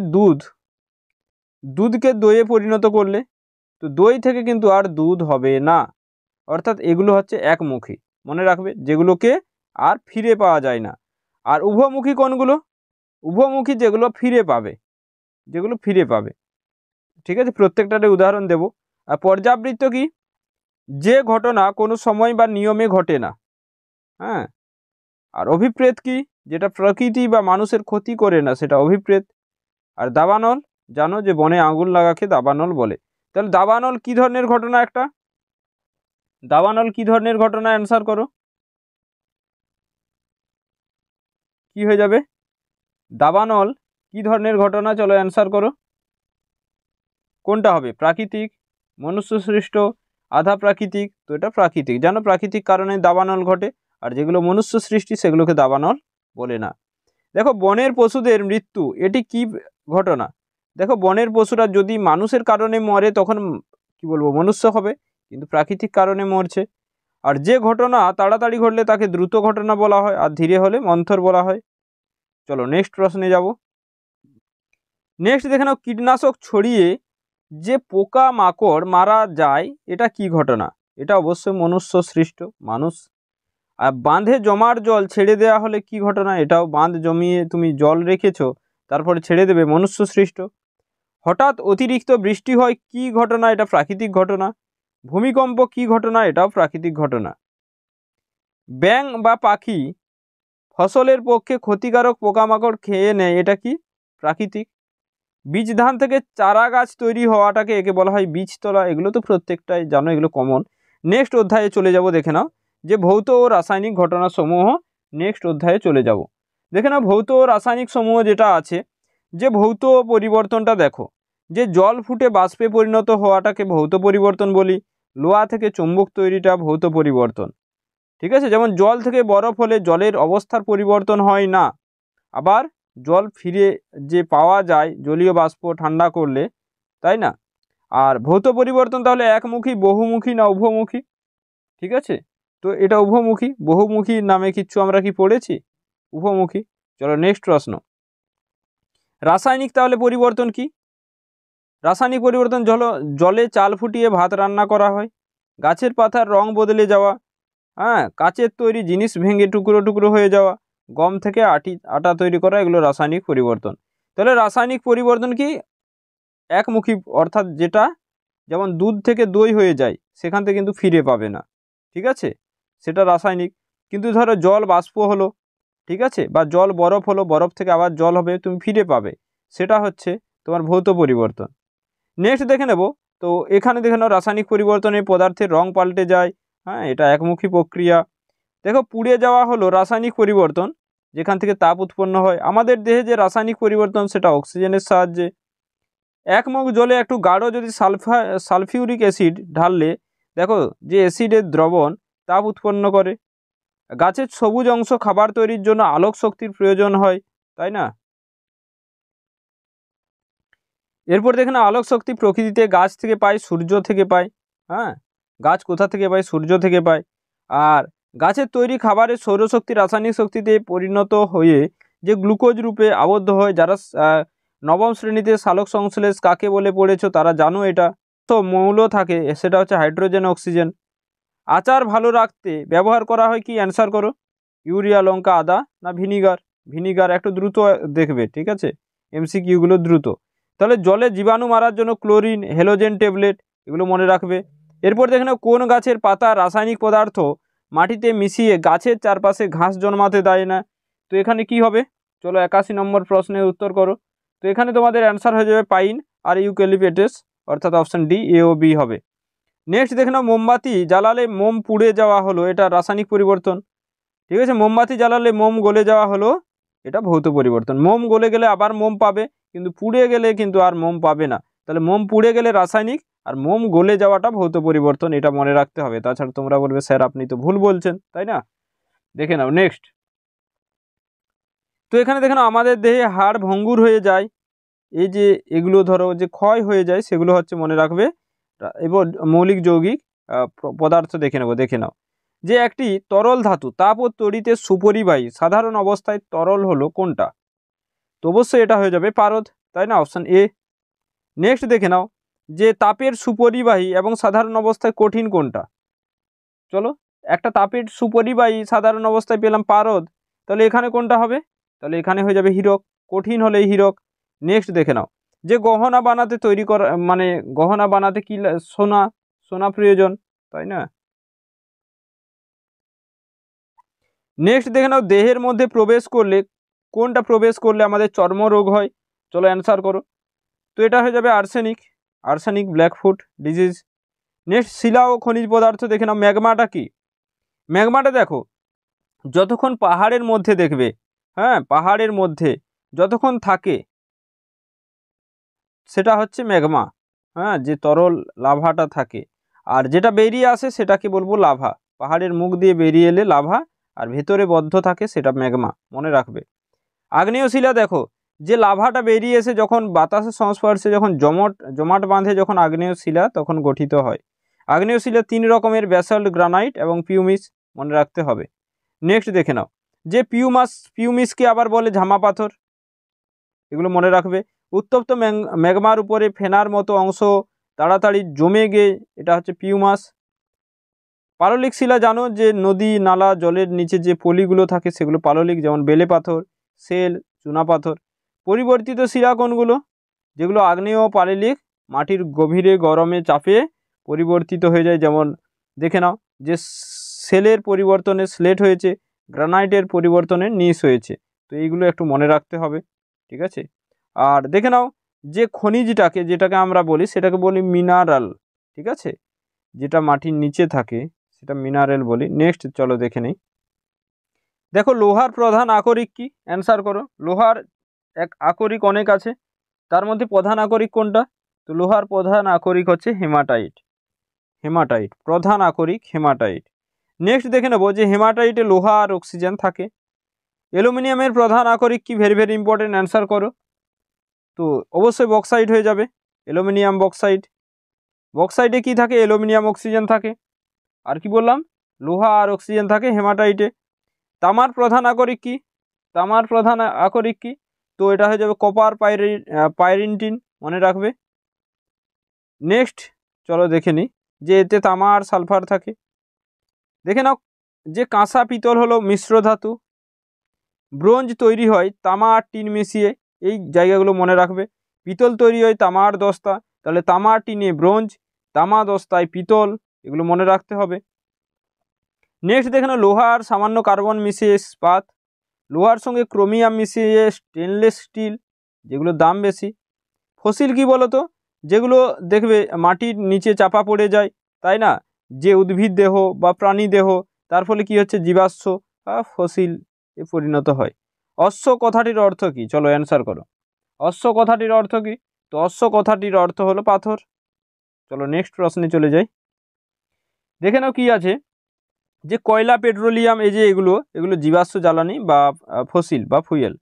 দুধকে দইয়ে পরিণত করলে, তো দই থেকে কিন্তু আর দুধ হবে না। অর্থাৎ এগুলো হচ্ছে একমুখী, মনে রাখবে, যেগুলোকে আর ফিরে পাওয়া যায় না। আর উভমুখী কোনগুলো? উভমুখী যেগুলো ফিরে পাবে, ঠিক আছে? প্রত্যেকটার উদাহরণ দেব। আর পর্যাবৃত্ত কি? যে ঘটনা কোনো সময় বা নিয়মে ঘটে না, হ্যাঁ। আর অভিপ্রেত কি? যেটা প্রকৃতি বা মানুষের ক্ষতি করে না, সেটা অভিপ্রেত। আর দাবানল, জানো যে বনে আগুন লাগাকে দাবানল বলে। তাহলে দাবানল কি ধরনের ঘটনা? দাবানল কি ধরনের ঘটনা? অ্যান্সার করো, কি হয়ে যাবে? দাবানল কি ধরনের ঘটনা? চলো অ্যান্সার করো, কোনটা হবে? প্রাকৃতিক, মনুষ্য সৃষ্ট, আধা প্রাকৃতিক? তো এটা প্রাকৃতিক, জানো প্রাকৃতিক কারণে দাবানল ঘটে, আর যেগুলো মনুষ্য সৃষ্টি সেগুলোকে দাবানল বলে না। দেখো, বনের পশুদের মৃত্যু, এটি কি ঘটনা? দেখো, বনের পশুরা যদি মানুষের কারণে মরে তখন কি বলবো, মনুষ্য হবে, কিন্তু প্রাকৃতিক কারণে মরছে। আর যে ঘটনা তাড়াতাড়ি ঘটলে তাকে দ্রুত ঘটনা বলা হয়, আর ধীরে হলে মন্থর বলা হয়। চলো নেক্সট প্রশ্নে যাব। নেক্সট দেখে নাও, কীটনাশক ছড়িয়ে যে পোকা মাকড় মারা যায়, এটা কি ঘটনা? এটা অবশ্যই মনুষ্য সৃষ্ট, মানুষ। আর বাঁধে জমার জল ছেড়ে দেওয়া হলে কি ঘটনা? এটাও বাঁধ জমিয়ে তুমি জল রেখেছো, তারপরে ছেড়ে দেবে, মনুষ্য সৃষ্ট। হঠাৎ অতিরিক্ত বৃষ্টি হয়, কি ঘটনা? এটা প্রাকৃতিক ঘটনা। ভূমিকম্প কি ঘটনা? এটাও প্রাকৃতিক ঘটনা। ব্যাঙ বা পাখি ফসলের পক্ষে ক্ষতিকারক পোকামাকড় খেয়ে নেয়, এটা কি? প্রাকৃতিক। বীজ ধান থেকে চারা গাছ তৈরি হওয়াটাকে একে বলা হয় বীজতলা। এগুলো তো প্রত্যেকটাই জানো, এগুলো কমন। নেক্সট অধ্যায়ে চলে যাব, দেখে নাও, যে ভৌত ও রাসায়নিক ঘটনাসমূহ। নেক্সট অধ্যায়ে চলে যাব, দেখে নাও ভৌত ও রাসায়নিক সমূহ যেটা আছে। যে ভৌত পরিবর্তনটা দেখো, যে জল ফুটে বাষ্পে পরিণত হওয়াটাকে ভৌত পরিবর্তন বলি। লোহা থেকে চুম্বক তৈরিটা ভৌত পরিবর্তন, ঠিক আছে? যেমন জল থেকে বরফ হলে জলের অবস্থার পরিবর্তন হয় না, আবার জল ফিরে যে পাওয়া যায় জলীয় বাষ্প ঠান্ডা করলে, তাই না? আর ভৌত পরিবর্তন তাহলে একমুখী, বহুমুখী না উভমুখী? ঠিক আছে, তো এটা উভমুখী। বহুমুখী নামে কিচ্ছু আমরা কি পড়েছি? উভমুখী। চলো নেক্সট প্রশ্ন। রাসায়নিক তাহলে পরিবর্তন কি? রাসায়নিক পরিবর্তন জলে চাল ফুটিয়ে ভাত রান্না করা হয়, গাছের পাতার রং বদলে যাওয়া, হ্যাঁ, কাচের তৈরি জিনিস ভেঙে টুকরো টুকরো হয়ে যাওয়া, গম থেকে আটা তৈরি করা, এগুলো রাসায়নিক পরিবর্তন। তাহলে রাসায়নিক পরিবর্তন কি? একমুখী, অর্থাৎ যেটা যেমন দুধ থেকে দই হয়ে যায়, সেখান থেকে কিন্তু ফিরে পাবে না, ঠিক আছে? সেটা রাসায়নিক। কিন্তু ধরো জল বাষ্প হলো, ঠিক আছে, বা জল বরফ হলো, বরফ থেকে আবার জল হবে, তুমি ফিরে পাবে, সেটা হচ্ছে তোমার ভৌত পরিবর্তন। নেক্সট দেখে নেব। তো এখানে দেখে নাও, রাসায়নিক পরিবর্তনে পদার্থের রং পাল্টে যায়, হ্যাঁ, এটা একমুখী প্রক্রিয়া। দেখো, পুড়ে যাওয়া হলো রাসায়নিক পরিবর্তন, যেখান থেকে তাপ উৎপন্ন হয়। আমাদের দেহে যে রাসায়নিক পরিবর্তন, সেটা অক্সিজেনের সাহায্যে। 1 মগ জলে একটু গাঢ় যদি সালফিউরিক অ্যাসিড ঢাললে দেখো যে অ্যাসিডের দ্রবণ তাপ উৎপন্ন করে। গাছের সবুজ অংশ খাবার তৈরির জন্য আলোক শক্তির প্রয়োজন হয়, তাই না? এরপর দেখে না, আলোক শক্তি প্রকৃতিতে গাছ থেকে পায়, সূর্য থেকে পায়। হ্যাঁ, গাছ কোথা থেকে পায়? সূর্য থেকে পায়। আর গাছের তৈরি খাবারের সৌরশক্তি রাসায়নিক শক্তিতে পরিণত হয়ে যে গ্লুকোজ রূপে আবদ্ধ হয়। যারা নবম শ্রেণীতে সালোক সংশ্লেষ কাকে বলে পড়েছো তারা জানো এটা। তো মৌল থাকে, সেটা হচ্ছে হাইড্রোজেন, অক্সিজেন। আচার ভালো রাখতে ব্যবহার করা হয় কি? অ্যান্সার করো। ইউরিয়া, লঙ্কা, আদা না ভিনিগার? ভিনিগার। একটু দ্রুত দেখবে, ঠিক আছে, এমসিকিউগুলো দ্রুত। তাহলে জলে জীবাণু মারার জন্য ক্লোরিন, হেলোজেন ট্যাবলেট, এগুলো মনে রাখবে। এরপর দেখে নাও, কোন গাছের পাতা রাসায়নিক পদার্থ মাটিতে মিশিয়ে গাছের চারপাশে ঘাস জন্মাতে দেয় না? তো এখানে কি হবে? চলো 81 নম্বর প্রশ্নের উত্তর করো। তো এখানে তোমাদের অ্যান্সার হয়ে যাবে পাইন আর ইউক্যালিপটাস, অর্থাৎ অপশন ডি, এ ও বি হবে। নেক্সট দেখে নাও, মোমবাতি জ্বালালে মোম পুড়ে যাওয়া হলো, এটা রাসায়নিক পরিবর্তন। ঠিক আছে, মোমবাতি জ্বালালে মোম গলে যাওয়া হলো, এটা ভৌত পরিবর্তন। মোম গলে গেলে আবার মোম পাবে, কিন্তু পুড়ে গেলে কিন্তু আর মোম পাবে না। তাহলে মোম পুড়ে গেলে রাসায়নিক, আর মোম গলে যাওয়াটা ভৌত পরিবর্তন, এটা মনে রাখতে হবে। তাছাড়া তোমরা বলবে স্যার আপনি তো ভুল বলছেন, তাই না? দেখে নাও নেক্সট। তো এখানে দেখে নাও, আমাদের দেহে হাড় ভঙ্গুর হয়ে যায়, এই যে এগুলো ধরো যে ক্ষয় হয়ে যায়, সেগুলো হচ্ছে মনে রাখবে। এবার মৌলিক যৌগিক পদার্থ দেখে নাও যে একটি তরল ধাতু তাপ ও তড়িতে সুপরিবাহী, সাধারণ অবস্থায় তরল হলো কোনটা? তো অবশ্যই এটা হয়ে যাবে পারদ, তাই না? Option A. নেক্সট দেখে নাও যে তাপের সুপরিবাহী এবং সাধারণ অবস্থায় কঠিন কোনটা? চলো, একটা তাপের সুপরিবাহী সাধারণ অবস্থায় পেলাম পারদ, তাহলে এখানে কোনটা হবে? তাহলে এখানে হয়ে যাবে হীরক, কঠিন হলে হীরক। নেক্সট দেখে নাও যে গহনা বানাতে তৈরি করা, মানে গহনা বানাতে কি সোনা, সোনা প্রয়োজন, তাই না? নেক্সট দেখে নাও, দেহের মধ্যে প্রবেশ করলে, কোনটা প্রবেশ করলে আমাদের চর্মরোগ হয়? চলো অ্যান্সার করো। তো এটা হয়ে যাবে arsenic, arsenic blackfoot disease. Next শিলা ও খনিজ পদার্থ দেখে নাও, ম্যাগমাটা কি? ম্যাগমাটা দেখো, যতক্ষণ পাহাড়ের মধ্যে দেখবে, হ্যাঁ পাহাড়ের মধ্যে যতক্ষণ থাকে সেটা হচ্ছে ম্যাগমা, হ্যাঁ, যে তরল লাভাটা থাকে। আর যেটা বেরিয়ে আসে সেটাকে বলবো লাভা। পাহাড়ের মুখ দিয়ে বেরিয়ে এলে লাভা, আর ভেতরে বদ্ধ থাকে সেটা ম্যাগমা, মনে রাখবে। আগ্নেয় শিলা দেখো, যে লাভাটা বেরিয়ে এসে যখন বাতাসের সংস্পর্শে যখন জমাট বাঁধে, যখন আগ্নেয় শিলা তখন গঠিত হয়। আগ্নেয় শিলা 3 রকমের, ব্যাসল্ট, গ্রানাইট এবং পিউমিস, মনে রাখতে হবে। নেক্সট দেখে নাও যে পিউমিসকে আবার বলে ঝামা পাথর, এগুলো মনে রাখবে। উত্তপ্ত ম্যাগমার উপরে ফেনার মতো অংশ তাড়াতাড়ি জমে গিয়ে, এটা হচ্ছে পিউমাস। পাললিক শিলা জানো, যে নদী নালা জলের নিচে যে পলিগুলো থাকে সেগুলো পাললিক, যেমন বেলে পাথর, সেল, চুনা পাথর। পরিবর্তিত শিলা কোনগুলো? যেগুলো আগ্নেয় ও পাললিক, মাটির গভীরে গরমে চাপে পরিবর্তিত হয়ে যায়, যেমন দেখে নাও যে সেলের পরিবর্তনে স্লেট হয়েছে, গ্রানাইটের পরিবর্তনে নিস হয়েছে। তো এইগুলো একটু মনে রাখতে হবে, ঠিক আছে। আর দেখে নাও যে খনিজটাকে, যেটাকে আমরা বলি সেটাকে বলি মিনারেল, ঠিক আছে, যেটা মাটির নিচে থাকে সেটা মিনারেল বলি। নেক্সট চলো দেখে নেই। দেখো লোহার প্রধান আকরিক কি? অ্যান্সার করো। লোহার আকরিক অনেক আছে, তার মধ্যে প্রধান আকরিক কোনটা? তো লোহার প্রধান আকরিক হচ্ছে হেমাটাইট, হেমাটাইট প্রধান আকরিক হেমাটাইট। নেক্সট দেখে নেবো যে হেমাটাইটে লোহা আর অক্সিজেন থাকে। অ্যালুমিনিয়ামের প্রধান আকরিক কি? ভেরি ভেরি ইম্পর্টেন্ট, অ্যান্সার করো। তো অবশ্যই বক্সাইট হয়ে যাবে, অ্যালুমিনিয়াম বক্সাইট। বক্সাইটে কি থাকে? অ্যালুমিনিয়াম, অক্সিজেন থাকে। আর কি বললাম? লোহা আর অক্সিজেন থাকে হেমাটাইটে। তামার প্রধান আকরিক কি? তামার প্রধান আকরিক কি? তো এটা হয়ে যাবে কপার পাইরিন্টিন, মনে রাখবে। নেক্সট চলো দেখে নিই যে এতে তামা আর সালফার থাকে। দেখে নাও যে কাঁসা পিতল হলো মিশ্র ধাতু। ব্রোঞ্জ তৈরি হয় তামা আর টিন মিশিয়ে, এই জায়গাগুলো মনে রাখবে। পিতল তৈরি হয় তামা আর দস্তা, তাহলে তামা টিনে ব্রোঞ্জ, তামা দস্তায় পিতল, এগুলো মনে রাখতে হবে। নেক্সট দেখে নাও লোহা আর সামান্য কার্বন মিশিয়ে ইস্পাত, লোহার সঙ্গে ক্রোমিয়াম মিশিয়ে স্টেনলেস স্টিল, যেগুলোর দাম বেশি। ফসিল কি বলো তো? যেগুলো দেখবে মাটির নিচে চাপা পড়ে যায়, তাই না, যে উদ্ভিদ দেহ বা প্রাণী দেহ, তার ফলে কি হচ্ছে? জীবাশ্ম বা ফসিল এ পরিণত হয়। অশ্ব কথাটির অর্থ কি? চলো অ্যান্সার করো। অশ্ব কথাটির অর্থ কি? তস্য কথাটির অর্থ হলো পাথর। চলো নেক্সট প্রশ্নে চলে যাই। দেখে নাও কি আছে, যে কয়লা, পেট্রোলিয়াম, এই যে এগুলো জীবাশ্ম জ্বালানি বা ফসিল বা ফুয়েল।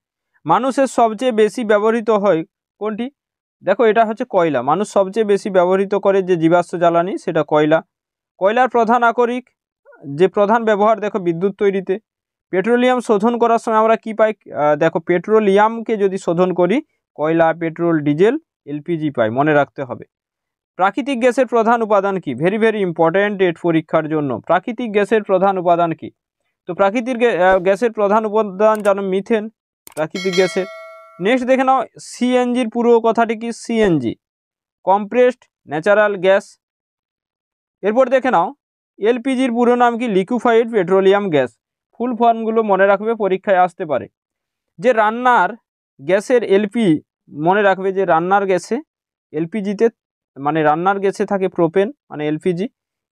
মানুষের সবচেয়ে বেশি ব্যবহৃত হয় কোনটি? দেখো এটা হচ্ছে কয়লা। মানুষ সবচেয়ে বেশি ব্যবহৃত করে যে জীবাশ্ম জ্বালানি সেটা কয়লা। কয়লার প্রধান আকরিক, যে প্রধান ব্যবহার দেখো বিদ্যুৎ তৈরিতে। পেট্রোলিয়াম শোধন করার সময় আমরা কি পাই? দেখো পেট্রোলিয়ামকে যদি শোধন করি কয়লা, পেট্রোল, ডিজেল, এলপিজি পাই, মনে রাখতে হবে। প্রাকৃতিক গ্যাসের প্রধান উপাদান কি? ভেরি ভেরি ইম্পর্ট্যান্ট এট পরীক্ষার জন্য। প্রাকৃতিক গ্যাসের প্রধান উপাদান কি? তো প্রাকৃতিক গ্যাসের প্রধান উপাদান জানো মিথেন, প্রাকৃতিক গ্যাসের। নেক্সট দেখে নাও সিএনজির পুরো কথাটি কি? CNG, compressed natural gas. এরপর দেখে নাও এলপিজির পুরো নাম কি? Liquefied petroleum gas. ফুল ফর্মগুলো মনে রাখবে, পরীক্ষায় আসতে পারে। যে রান্নার গ্যাসের এলপি, মনে রাখবে যে রান্নার গ্যাসে এলপিজিতে মানে রান্নার গ্যাসে থাকে প্রোপেন মানে এলপিজি।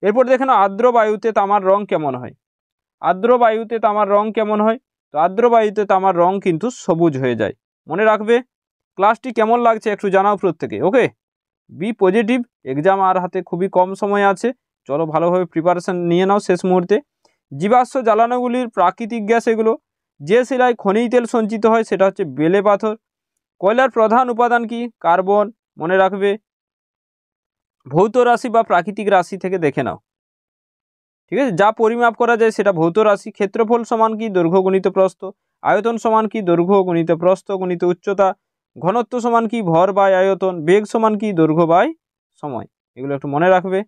এরপর দেখে নাও আর্দ্র বায়ুতে তামার রং কেমন হয়? আর্দ্র বায়ুতে তামার রং কেমন হয়? তো আর্দ্র বায়ুতে তামার রং কিন্তু সবুজ হয়ে যায়, মনে রাখবে। ক্লাসটি কেমন লাগছে একটু জানাও প্রত্যেকে। ওকে, বি পজিটিভ, এক্সাম আর হাতে খুবই কম সময় আছে, চলো ভালোভাবে প্রিপারেশন নিয়ে নাও শেষ মুহূর্তে। জীবাশ্ম জ্বালানোগুলির প্রাকৃতিক গ্যাস এগুলো। যে শিলায় খনিজ তেল সঞ্চিত হয় সেটা হচ্ছে বেলে পাথর। কয়লার প্রধান উপাদান কি? কার্বন, মনে রাখবে। ভৌত রাশি বা প্রাকৃতিক রাশি থেকে দেখে নাও, ঠিক আছে। যা পরিমাপ করা যায় সেটা ভৌত রাশি। ক্ষেত্রফল সমান কি? দৈর্ঘ্য গুণিত প্রস্থ। আয়তন সমান কি? দৈর্ঘ্য গুণিত প্রস্থ গুণিত উচ্চতা। ঘনত্ব সমান কি? ভর বাই আয়তন। বেগ সমান কি? দৈর্ঘ্য বাই সময়। এগুলো একটু মনে রাখবে।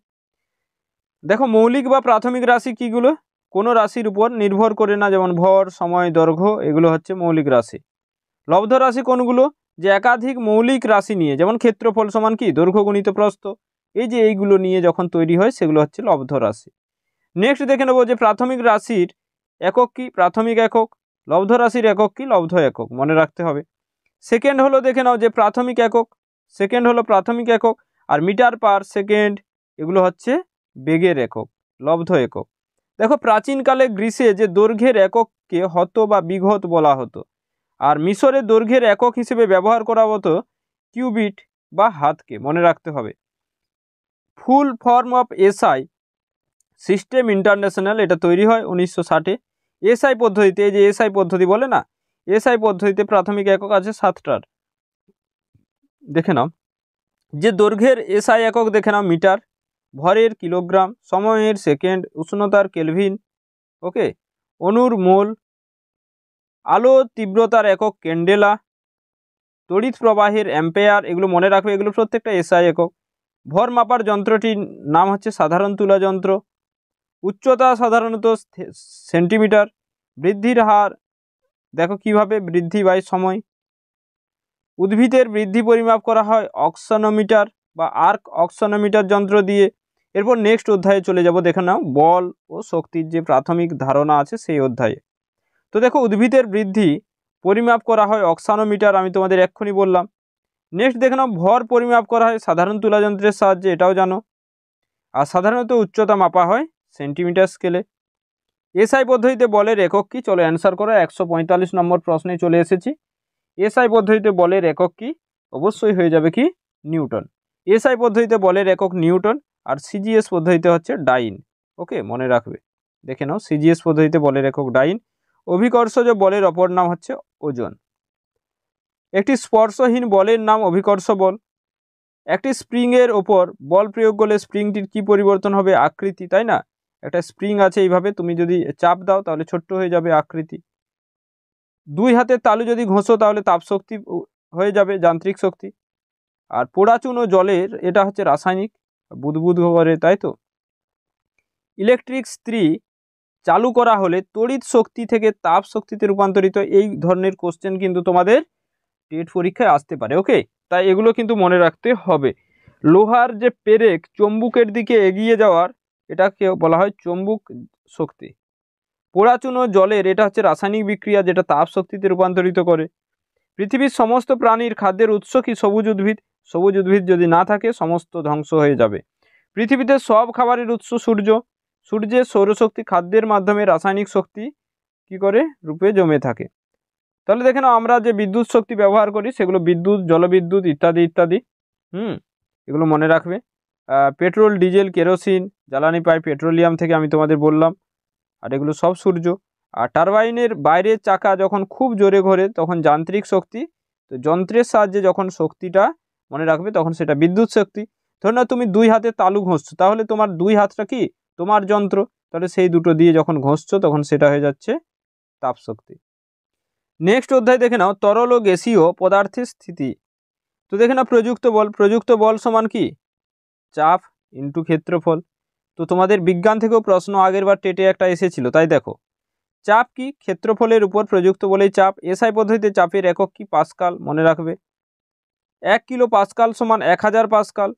দেখো মৌলিক বা প্রাথমিক রাশি কিগুলো? কোনো রাশির উপর নির্ভর করে না, যেমন ভর, সময়, দৈর্ঘ্য, এগুলো হচ্ছে মৌলিক রাশি। লব্ধ রাশি কোনগুলো? যে একাধিক মৌলিক রাশি নিয়ে, যেমন ক্ষেত্রফল সমান কি? দৈর্ঘ্য গুণিত প্রস্থ, এই যে এইগুলো নিয়ে যখন তৈরি হয় সেগুলো হচ্ছে লব্ধ রাশি। নেক্সট দেখে নেব যে প্রাথমিক রাশির একক কি? প্রাথমিক একক। লব্ধ রাশির একক কি? লব্ধ একক, মনে রাখতে হবে। সেকেন্ড হলো দেখে নাও যে প্রাথমিক একক, সেকেন্ড হলো প্রাথমিক একক। আর মিটার পার সেকেন্ড এগুলো হচ্ছে বেগের একক, লব্ধ একক। দেখো প্রাচীনকালে গ্রীসে যে দৈর্ঘ্যের একককে হত বা বিঘত বলা হতো, আর মিশরের দৈর্ঘ্যের একক হিসেবে ব্যবহার করা হতো কিউবিট বা হাতকে, মনে রাখতে হবে। Full form of SI system international, এটা তৈরি হয় 1960-এ। এসআই পদ্ধতিতে, এই যে এসআই পদ্ধতি বলে না, এসআই পদ্ধতিতে প্রাথমিক একক আছে 7টার। দেখে নাও যে দৈর্ঘ্যের এসআই একক দেখে নাও মিটার, ভরের কিলোগ্রাম, সময়ের সেকেন্ড, উষ্ণতার কেলভিন, ওকে, অণুর মোল, আলো তীব্রতার একক ক্যান্ডেলা, তড়িৎ প্রবাহের অ্যাম্পেয়ার, এগুলো মনে রাখবে, এগুলো প্রত্যেকটা এসআই একক। ভর মাপার যন্ত্রটির নাম হচ্ছে সাধারণ তুলা যন্ত্র। উচ্চতা সাধারণত সেন্টিমিটার। বৃদ্ধির হার দেখো কিভাবে? বৃদ্ধি বাই সময়। উদ্ভিদের বৃদ্ধি পরিমাপ করা হয় অক্সনোমিটার বা আর্ক অক্সনোমিটার যন্ত্র দিয়ে। এরপর নেক্সট অধ্যায়ে চলে যাব, দেখে নাও বল ও শক্তির যে প্রাথমিক ধারণা আছে সেই অধ্যায়ে। তো দেখো উদ্ভিদের বৃদ্ধি পরিমাপ করা হয় অক্সানোমিটার, আমি তোমাদের এক্ষুনি বললাম। নেক্সট দেখে নাও ভর পরিমাপ করা হয় সাধারণ তুলা যন্ত্রের সাহায্যে, এটাও জানো। আর সাধারণত উচ্চতা মাপা হয় সেন্টিমিটার স্কেলে। এসআই পদ্ধতিতে বলের একক কি? চলো অ্যান্সার করো, 145 নম্বর প্রশ্নে চলে এসেছি। এসআই পদ্ধতিতে বলের একক কি? অবশ্যই হয়ে যাবে কি? নিউটন। এসআই পদ্ধতিতে বলের একক নিউটন। আর সিজিএস পদ্ধতিতে হচ্ছে ডাইন, ওকে, মনে রাখবে। দেখে নাও সিজিএস পদ্ধতিতে বলের একক ডাইন। অভিকর্ষজ বলের অপর নাম হচ্ছে ওজন। একটি স্পর্শহীন বলের নাম অভিকর্ষ বল। একটি স্প্রিংয়ের ওপর বল প্রয়োগ করলে স্প্রিংটির কি পরিবর্তন হবে? আকৃতি, তাই না? একটা স্প্রিং আছে এইভাবে, তুমি যদি চাপ দাও তাহলে ছোট্ট হয়ে যাবে আকৃতি। দুই হাতের তালু যদি ঘষো তাহলে তাপ শক্তি হয়ে যাবে যান্ত্রিক শক্তি। আর পোড়া চুন ও জলের এটা হচ্ছে রাসায়নিক, বুদবুদ করে, তাই তো। ইলেকট্রিক ইস্ত্রি চালু করা হলে তড়িৎ শক্তি থেকে তাপ শক্তিতে রূপান্তরিত, এই ধরনের কোশ্চেন কিন্তু তোমাদের টেট পরীক্ষায় আসতে পারে, ওকে। তাই এগুলো কিন্তু মনে রাখতে হবে। লোহার যে পেরেক চুম্বকের দিকে এগিয়ে যাওয়ার, এটাকে বলা হয় চুম্বক শক্তি। পোড়া চুন ও জলের এটা হচ্ছে রাসায়নিক বিক্রিয়া যেটা তাপ শক্তিতে রূপান্তরিত করে। পৃথিবীর সমস্ত প্রাণীর খাদ্যের উৎস কি? সবুজ উদ্ভিদ। সবুজ উদ্ভিদ যদি না থাকে সমস্ত ধ্বংস হয়ে যাবে। পৃথিবীতে সব খাবারের উৎস সূর্য। সূর্যের সৌরশক্তি খাদ্যের মাধ্যমে রাসায়নিক শক্তি কি করে? রূপে জমে থাকে। তাহলে দেখে নাও আমরা যে বিদ্যুৎ শক্তি ব্যবহার করি সেগুলো বিদ্যুৎ, জলবিদ্যুৎ ইত্যাদি ইত্যাদি। এগুলো মনে রাখবে। পেট্রোল, ডিজেল, কেরোসিন জ্বালানি পাই পেট্রোলিয়াম থেকে, আমি তোমাদের বললাম। আর এগুলো সব সূর্য। আর টারবাইনের বাইরের চাকা যখন খুব জোরে ঘোরে তখন যান্ত্রিক শক্তি, তো যন্ত্রের সাহায্যে যখন শক্তিটা মনে রাখবে তখন সেটা বিদ্যুৎ শক্তি। ধরো না তুমি 2 হাতে তালু ঘষছো, তাহলে তোমার 2 হাতটা কি তোমার যন্ত্র, তাহলে সেই দুটো দিয়ে যখন ঘষছো তখন সেটা হয়ে যাচ্ছে তাপ শক্তি। নেক্সট অধ্যায় দেখে নাও তরল ও গ্যাসীয় পদার্থের স্থিতি। তো দেখে নাও প্রযুক্ত বল। প্রযুক্ত বল সমান কি চাপ ইন্টু ক্ষেত্রফল। তো তোমাদের বিজ্ঞান থেকেও প্রশ্ন আগের বার টেটে একটা এসেছিল, তাই দেখো চাপ কি ক্ষেত্রফলের উপর প্রযুক্ত বলেই চাপ। এসআই পদ্ধতিতে চাপের একক কি পাস্কাল, মনে রাখবে। 1 কিলো পাস্কাল সমান 1000 পাস্কাল।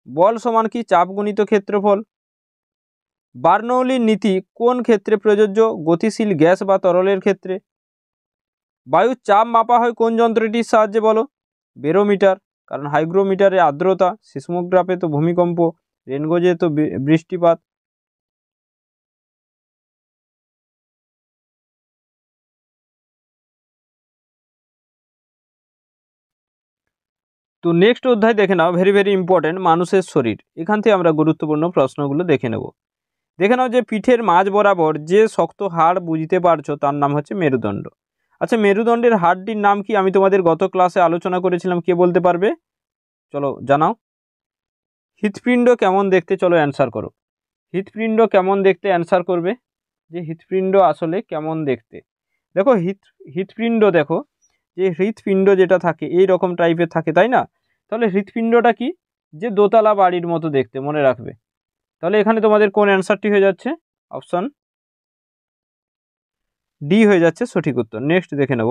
বল সমান কি চাপ গুণিত ক্ষেত্রফল। বার্নৌলির নীতি কোন ক্ষেত্রে প্রযোজ্য, গতিশীল গ্যাস বা তরলের ক্ষেত্রে। বায়ুর চাপ মাপা হয় কোন যন্ত্রটির সাহায্যে বলো, বেরোমিটার, কারণ হাইগ্রোমিটারে আর্দ্রতা, সিসমোগ্রাফে তো ভূমিকম্প, রেনগজে তো বৃষ্টিপাত। তো নেক্সট অধ্যায় দেখে নাও ভেরি ভেরি ইম্পর্টেন্ট মানুষের শরীর। এখান থেকে আমরা গুরুত্বপূর্ণ প্রশ্নগুলো দেখে নেব। দেখে নাও যে পিঠের মাঝ বরাবর যে শক্ত হাড় বুঝতে পারছো তার নাম হচ্ছে মেরুদণ্ড। আচ্ছা মেরুদণ্ডের হাড়টির নাম কি, আমি তোমাদের গত ক্লাসে আলোচনা করেছিলাম, কে বলতে পারবে, চলো জানাও। হৃৎপিণ্ড কেমন দেখতে, চলো অ্যান্সার করো। হৃৎপিণ্ড কেমন দেখতে অ্যান্সার করবে, যে হৃৎপিণ্ড আসলে কেমন দেখতে। দেখো হৃৎপিণ্ড দেখো, যে হৃৎপিণ্ড যেটা থাকে এই রকম টাইপের থাকে, তাই না। তাহলে হৃৎপিণ্ডটা কি, যে দোতলা বাড়ির মতো দেখতে, মনে রাখবে। তাহলে এখানে তোমাদের কোন অ্যান্সারটি হয়ে যাচ্ছে, অপশন ডি হয়ে যাচ্ছে সঠিক উত্তর। নেক্সট দেখে নেব,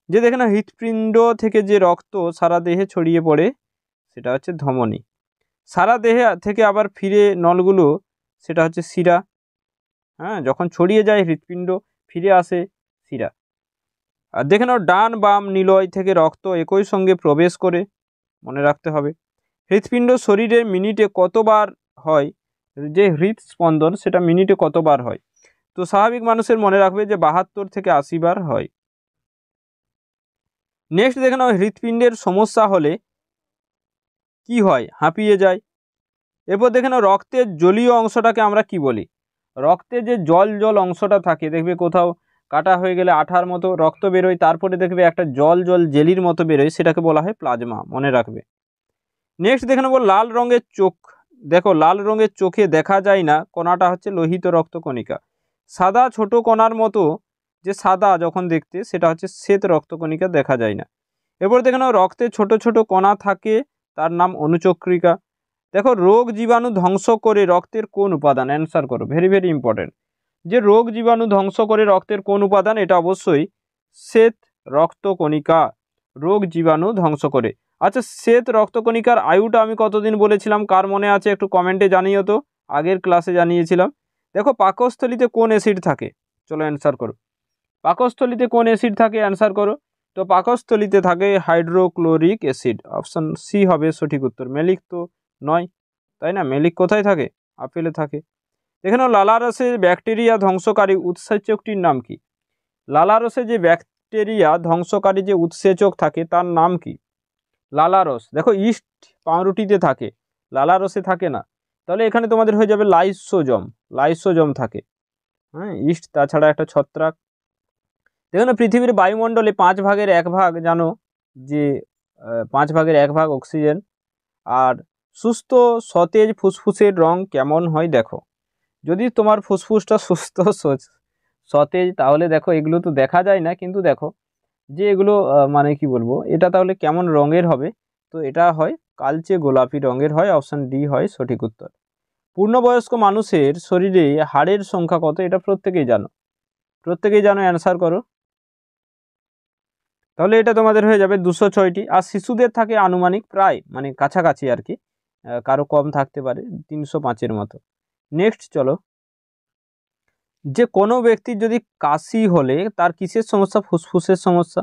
যে দেখে না হৃৎপিণ্ড থেকে যে রক্ত সারা দেহে ছড়িয়ে পড়ে সেটা হচ্ছে ধমনী। সারা দেহে থেকে আবার ফিরে নলগুলো সেটা হচ্ছে শিরা। যখন ছড়িয়ে যায় হৃৎপিণ্ড ফিরে আসে শিরা। আর দেখে নাও ডান বাম নিলয় থেকে রক্ত একই সঙ্গে প্রবেশ করে, মনে রাখতে হবে। হৃৎপিণ্ড শরীরে মিনিটে কতবার হয়, যে হৃদস্পন্দন সেটা মিনিটে কতবার হয়। তো স্বাভাবিক মানুষের মনে রাখবে যে 72 থেকে 80 বার হয়। নেক্সট দেখে নাও হৃৎপিণ্ডের সমস্যা হলে কি হয়, হাঁপিয়ে যায়। এরপর দেখে নাও রক্তের জলীয় অংশটাকে আমরা কি বলি। রক্তে যে জল জল অংশটা থাকে, দেখবে কোথাও কাটা হয়ে গেলে আঠার মতো রক্ত বেরোয়, তারপরে দেখবে একটা জল জল জেলির মতো বেরোয়, সেটাকে বলা হয় প্লাজমা, মনে রাখবে। নেক্সট দেখে নেবো লাল রঙের চোখ। দেখো লাল রঙের চোখে দেখা যায় না কণাটা হচ্ছে লোহিত রক্তকণিকা। সাদা ছোট কণার মতো যে সাদা যখন দেখতে সেটা হচ্ছে শ্বেত রক্তকণিকা, দেখা যায় না। এরপর দেখে নাও রক্তে ছোট ছোট কণা থাকে, তার নাম অনুচক্রিকা। দেখো রোগ জীবাণু ধ্বংস করে রক্তের কোন উপাদান, অ্যান্সার করো, ভেরি ভেরি ইম্পর্টেন্ট। যে রোগ জীবাণু ধ্বংস করে রক্তের কোন উপাদান, এটা অবশ্যই শ্বেত রক্তকণিকা রোগ জীবাণু ধ্বংস করে। আচ্ছা শ্বেত রক্তকণিকার আয়ুটা আমি কতদিন বলেছিলাম, কার মনে আছে একটু কমেন্টে জানিও তো, আগের ক্লাসে জানিয়েছিলাম। দেখো পাকস্থলিতে কোন অ্যাসিড থাকে, চলো অ্যান্সার করো। পাকস্থলিতে কোন অ্যাসিড থাকে, অ্যান্সার করো। তো পাকস্থলিতে থাকে হাইড্রোক্লোরিক অ্যাসিড, অপশন সি হবে সঠিক উত্তর। মেলিক তো নয়, তাই না, মেলিক কোথায় থাকে, আপেলে থাকে। এখানে লালারসে ব্যাকটেরিয়া ধ্বংসকারী উৎসেচকটির নাম কি। লালারসে যে ব্যাকটেরিয়া ধ্বংসকারী যে উৎসেচক থাকে তার নাম কি। লালারস, দেখো ইস্ট পাউরুটিতে থাকে, লালারসে থাকে না, তাহলে এখানে তোমাদের হয়ে যাবে লাইসোজম, লাইসোজম থাকে। ইস্ট তাছাড়া একটা ছত্রাক। দেখো না পৃথিবীর বায়ুমণ্ডলে 5 ভাগের 1 ভাগ জানো, যে 5 ভাগের 1 ভাগ অক্সিজেন। আর সুস্থ সতেজ ফুসফুসের রং কেমন হয় দেখো, যদি তোমার ফুসফুসটা সুস্থ সতেজ তাহলে দেখো এগুলো তো দেখা যায় না, কিন্তু দেখো যে এগুলো মানে কি বলবো, এটা তাহলে কেমন রঙের হবে, তো এটা হয় কালচে গোলাপি রঙের হয়, অপশন ডি হয় সঠিক উত্তর। পূর্ণবয়স্ক মানুষের শরীরে হাড়ের সংখ্যা কত, এটা প্রত্যেকেই জানো, প্রত্যেকেই জানো, অ্যান্সার করো। তাহলে এটা তোমাদের হয়ে যাবে 206টি। আর শিশুদের থাকে আনুমানিক প্রায় মানে কাছাকাছি আর কি, কারো কম থাকতে পারে 305-এর মতো। নেক্সট চলো, যে কোনো ব্যক্তির যদি কাশি হলে তার কিসের সমস্যা, ফুসফুসের সমস্যা।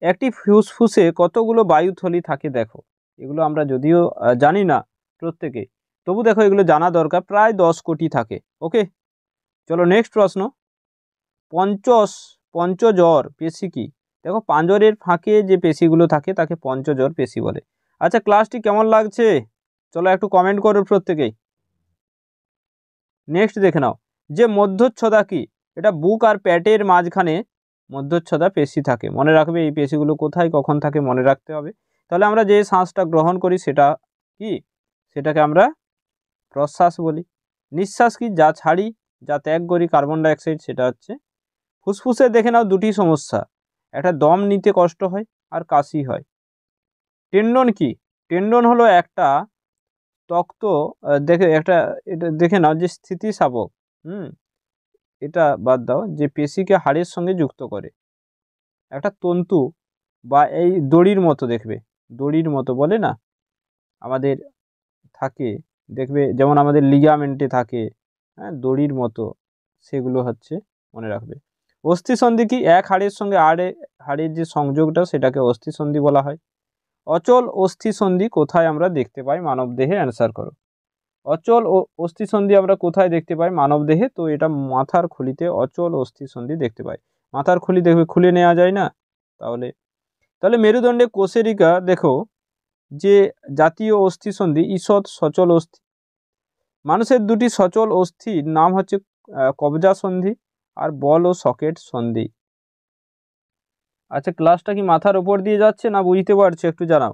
একটি ফুসফুসে কতগুলো বায়ুথলি থাকে দেখো, এগুলো আমরা যদিও জানি না প্রত্যেকে, তবু দেখো এগুলো জানা দরকার, প্রায় 10 কোটি থাকে। ওকে চলো নেক্সট প্রশ্ন, পঞ্চজর পেশি কি। দেখো পাঁজরের ফাঁকে যে পেশিগুলো থাকে তাকে পঞ্চজর পেশি বলে। আচ্ছা, ক্লাসটি কেমন লাগছে চলো একটু কমেন্ট করো প্রত্যেকেই। নেক্সট দেখে নাও, যে মধ্যচ্ছদা কি? এটা বুক আর প্যাটের মাঝখানে মধ্যচ্ছদা পেশি থাকে। মনে রাখবে এই পেশিগুলো কোথায় কখন থাকে, মনে রাখতে হবে। তাহলে আমরা যে শ্বাসটা গ্রহণ করি সেটা কি? সেটাকে আমরা প্রশ্বাস বলি। নিঃশ্বাস কি? যা ছাড়ি, যা ত্যাগ করি, কার্বন ডাইঅক্সাইড, সেটা হচ্ছে ফুসফুসে দেখে নাও দুটি সমস্যা, একটা দম নিতে কষ্ট হয় আর কাশি হয়। টেন্ডন কি? টেন্ডন হলো একটা তক্ত, দেখে একটা, এটা দেখে নাও যে স্থিতিস্থাপক, এটা বাদ দাও, যে পেশিকে হাড়ের সঙ্গে যুক্ত করে একটা তন্তু বা এই দড়ির মতো, দেখবে দড়ির মতো বলে না আমাদের থাকে, দেখবে যেমন আমাদের লিগামেন্টে থাকে, হ্যাঁ দড়ির মতো, সেগুলো হচ্ছে মনে রাখবে। অস্থিসন্ধি কি? এক হাড়ের সঙ্গে হাড়ের যে সংযোগটা সেটাকে অস্থিসন্ধি বলা হয়। অচল অস্থিসন্ধি কোথায় আমরা দেখতে পাই মানবদেহে? অ্যান্সার করো। অচল ও অস্থিসন্ধি আমরা কোথায় দেখতে পাই মানবদেহে? তো এটা মাথার খুলিতে অচল অস্থিসন্ধি দেখতে পাই। মাথার খুলি দেখবে খুলে নেওয়া যায় না, তাহলে তাহলে মেরুদণ্ডে কোষেরিকা দেখো, যে জাতীয় অস্থিসন্ধি ঈষৎ সচল অস্থি। মানুষের দুটি সচল অস্থির নাম হচ্ছে কবজা সন্ধি আর বল ও সকেট সন্ধি। আচ্ছা, ক্লাসটা কি মাথার উপর দিয়ে যাচ্ছে না বুঝতে পারছো একটু জানাও।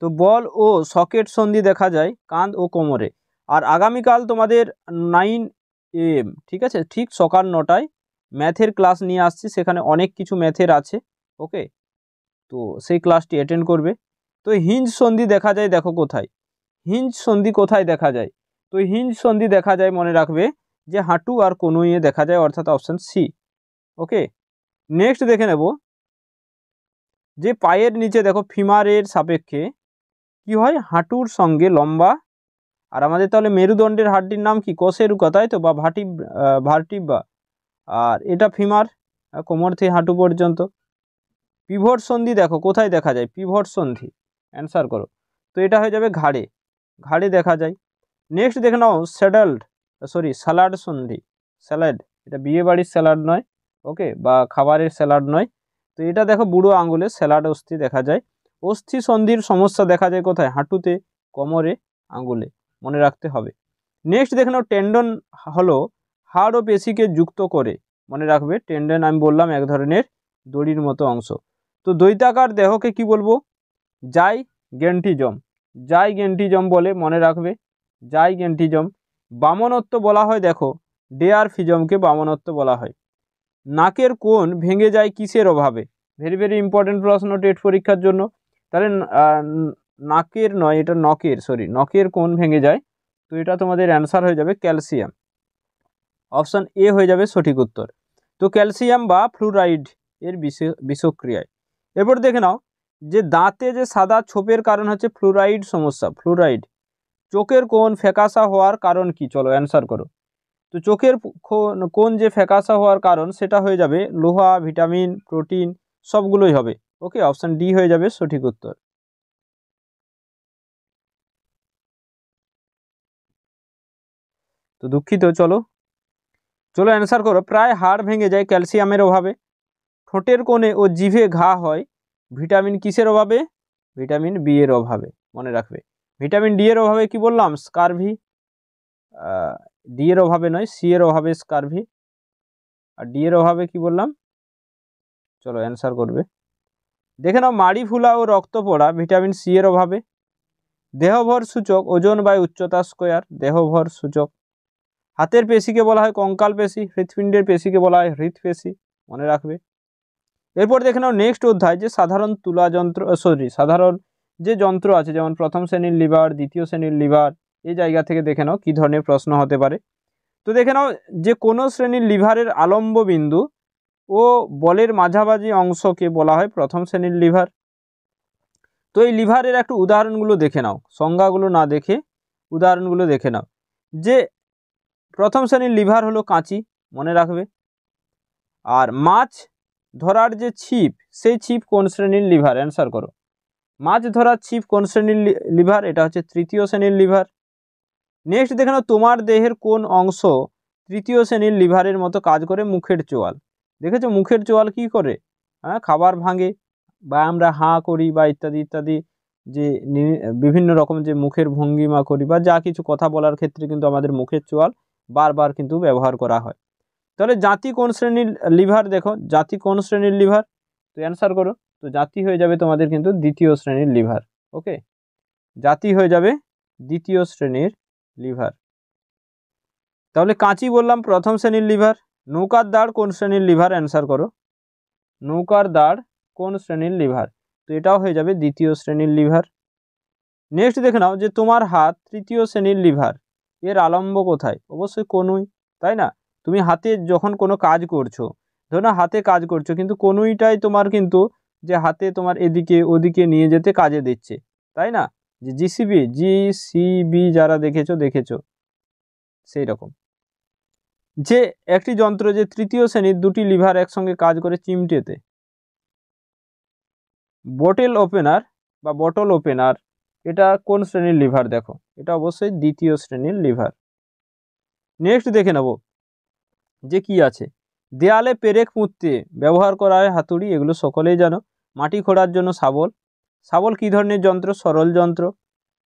তো বল ও সকেট সন্ধি দেখা যায় কাঁধ ও কোমরে। আর আগামীকাল তোমাদের 9 AM, ঠিক আছে, ঠিক সকাল 9টায় ম্যাথের ক্লাস নিয়ে আসছি, সেখানে অনেক কিছু ম্যাথের আছে। ওকে, তো সেই ক্লাসটি অ্যাটেন্ড করবে। তো হিঞ্জ সন্ধি দেখা যায় দেখো কোথায়? হিঞ্জ সন্ধি কোথায় দেখা যায়? তো হিঞ্জ সন্ধি দেখা যায়, মনে রাখবে, যে হাঁটু আর কনুইয়ে দেখা যায়, অর্থাৎ অপশন সি। ওকে, নেক্সট দেখে নেব, যে পায়ের নিচে দেখো ফিমারের সাপেক্ষে কি হয়? হাঁটুর সঙ্গে লম্বা। আর আমাদের তাহলে মেরুদণ্ডের হাড্ডির নাম কি? কোষেরুকা, তাই তো, বা ভার্টিব্রা। আর এটা ফিমার, কোমর থেকে হাঁটু পর্যন্ত। পিভট সন্ধি দেখো কোথায় দেখা যায়? পিভট সন্ধি, অ্যান্সার করো। তো এটা হয়ে যাবে ঘাড়ে, ঘাড়ে দেখা যায়। নেক্সট দেখে নাও স্যালাড সন্ধি। স্যালাড, এটা বিয়ে বাড়ির স্যালাড নয়, ওকে, বা খাবারের স্যালাড নয়। তো এটা দেখো বুড়ো আঙুলে স্যালাড অস্থি দেখা যায়। অস্থি সন্ধির সমস্যা দেখা যায় কোথায়? হাঁটুতে, কোমরে, আঙুলে, মনে রাখতে হবে। নেক্সট দেখে নাও, টেন্ডন হলো হাড় ও পেশিকে যুক্ত করে, মনে রাখবে। টেন্ডন আমি বললাম এক ধরনের দড়ির মতো অংশ। তো দৈত্যাকার দেহকে কি বলবো? জাইগেন্টিজম বলে, মনে রাখবে, জাইগেন্টিজম। বামনত্ব বলা হয় দেখো, ডেয়ারফিজমকে বামনত্ব বলা হয়। নাকের কোণ ভেঙে যায় কিসের অভাবে? ভেরি ভেরি ইম্পর্টেন্ট প্রশ্ন টেট পরীক্ষার জন্য। তাহলে নাকের নয়, এটা নখের কোণ ভেঙে যায়, তো এটা তোমাদের অ্যান্সার হয়ে যাবে ক্যালসিয়াম। অপশন এ হয়ে যাবে সঠিক উত্তর। তো ক্যালসিয়াম বা ফ্লুরাইড এর বিষক্রিয়ায়। এরপর দেখে নাও, যে দাঁতে যে সাদা ছোপের কারণ হচ্ছে ফ্লুরাইড সমস্যা, ফ্লুরাইড। চোখের কোণ ফ্যাকাশা হওয়ার কারণ কি? চলো অ্যান্সার করো। তো চোখের কোণ যে ফ্যাকাশা হওয়ার কারণ সেটা হয়ে যাবে লোহা, ভিটামিন, প্রোটিন, সবগুলোই হবে। ওকে, অপশন ডি হয়ে যাবে সঠিক উত্তর। তো দুঃখিত, চলো অ্যান্সার করো। প্রায় হাড় ভেঙে যায় ক্যালসিয়ামের অভাবে। ঠোঁটের কোণে ও জিভে ঘা হয় ভিটামিন কিসের অভাবে? ভিটামিন বি এর অভাবে, মনে রাখবে। ভিটামিন ডি এর অভাবে কি বললাম? স্কারভি। ডি এর অভাবে নয়, সি এর অভাবে স্কারভি। আর ডি এর অভাবে কি বললাম? চলো অ্যান্সার করবে। দেখে নাও, মাড়ি ফুলা ও রক্ত পড়া ভিটামিন সি এর অভাবে। দেহভর সূচক ওজন বাই উচ্চতা স্কোয়ার, দেহভর সূচক। হাতের পেশিকে বলা হয় কঙ্কাল পেশি, হৃৎপিণ্ডের পেশিকে বলা হয় হৃৎপেশি, মনে রাখবে। এরপর দেখে নাও নেক্সট অধ্যায়, যে সাধারণ যে যন্ত্র আছে, যেমন প্রথম শ্রেণীর লিভার, দ্বিতীয় শ্রেণীর লিভার, এই জায়গা থেকে দেখে নাও কি ধরনের প্রশ্ন হতে পারে। তো দেখে নাও, যে কোনো শ্রেণীর লিভারের আলম্ব বিন্দু ও বলের মাঝামাঝি অংশকে বলা হয় প্রথম শ্রেণীর লিভার। তো এই লিভারের একটু উদাহরণগুলো দেখে নাও, সংজ্ঞাগুলো না দেখে উদাহরণগুলো দেখে নাও। যে প্রথম শ্রেণীর লিভার হলো কাঁচি, মনে রাখবে। আর মাছ ধরার যে ছিপ, সেই ছিপ কোন শ্রেণীর লিভার? অ্যান্সার করো। মাছ ধরার ছিপ কোন শ্রেণীর লিভার? এটা হচ্ছে তৃতীয় শ্রেণীর লিভার। নেক্সট দেখে নাও, তোমার দেহের কোন অংশ তৃতীয় শ্রেণীর লিভারের মতো কাজ করে? মুখের চোয়াল। দেখেছো মুখের চোয়াল কি করে? হ্যাঁ, খাবার ভাঙে, বা আমরা হাঁ করি, বা ইত্যাদি ইত্যাদি, যে বিভিন্ন রকম যে মুখের ভঙ্গিমা করি বা যা কিছু কথা বলার ক্ষেত্রে কিন্তু আমাদের মুখের চোয়াল বারবার কিন্তু ব্যবহার করা হয়। তাহলে জাতি কোন শ্রেণীর লিভার? দেখো জাতি কোন শ্রেণীর লিভার, তো অ্যান্সার করো। তো জাতি হয়ে যাবে তোমাদের কিন্তু দ্বিতীয় শ্রেণীর লিভার। ওকে, জাতি হয়ে যাবে দ্বিতীয় শ্রেণীর লিভার। তাহলে কাঁচি বললাম প্রথম শ্রেণীর লিভার। নৌকার দাঁড় কোন শ্রেণীর লিভার? অ্যান্সার করো। নৌকার দাঁড় কোন শ্রেণীর লিভার? তো এটাও হয়ে যাবে দ্বিতীয় শ্রেণীর লিভার। নেক্সট দেখে নাও যে তোমার হাত তৃতীয় শ্রেণীর লিভার, এর আলম্ব কোথায়? অবশ্যই কনুই, তাই না? তুমি হাতে যখন কোনো কাজ করছো, ধরো না হাতে কাজ করছো, কিন্তু কনুইটাই তোমার কিন্তু যে হাতে তোমার এদিকে ওদিকে নিয়ে যেতে কাজে দিচ্ছে, তাই না? যে জিসিবি যারা দেখেছো সেই রকম যে একটি যন্ত্র যে তৃতীয় শ্রেণীর দুটি লিভার একসঙ্গে কাজ করে চিমটেতে। বটল ওপেনার এটা কোন শ্রেণীর লিভার? দেখো এটা অবশ্যই দ্বিতীয় শ্রেণীর লিভার। নেক্সট দেখে নেব যে কি আছে। দেয়ালে পেরেক পুঁততে ব্যবহার করা হয় হাতুড়ি, এগুলো সকলেই জানো। মাটি খোঁড়ার জন্য শাবল কী ধরনের যন্ত্র? সরল যন্ত্র।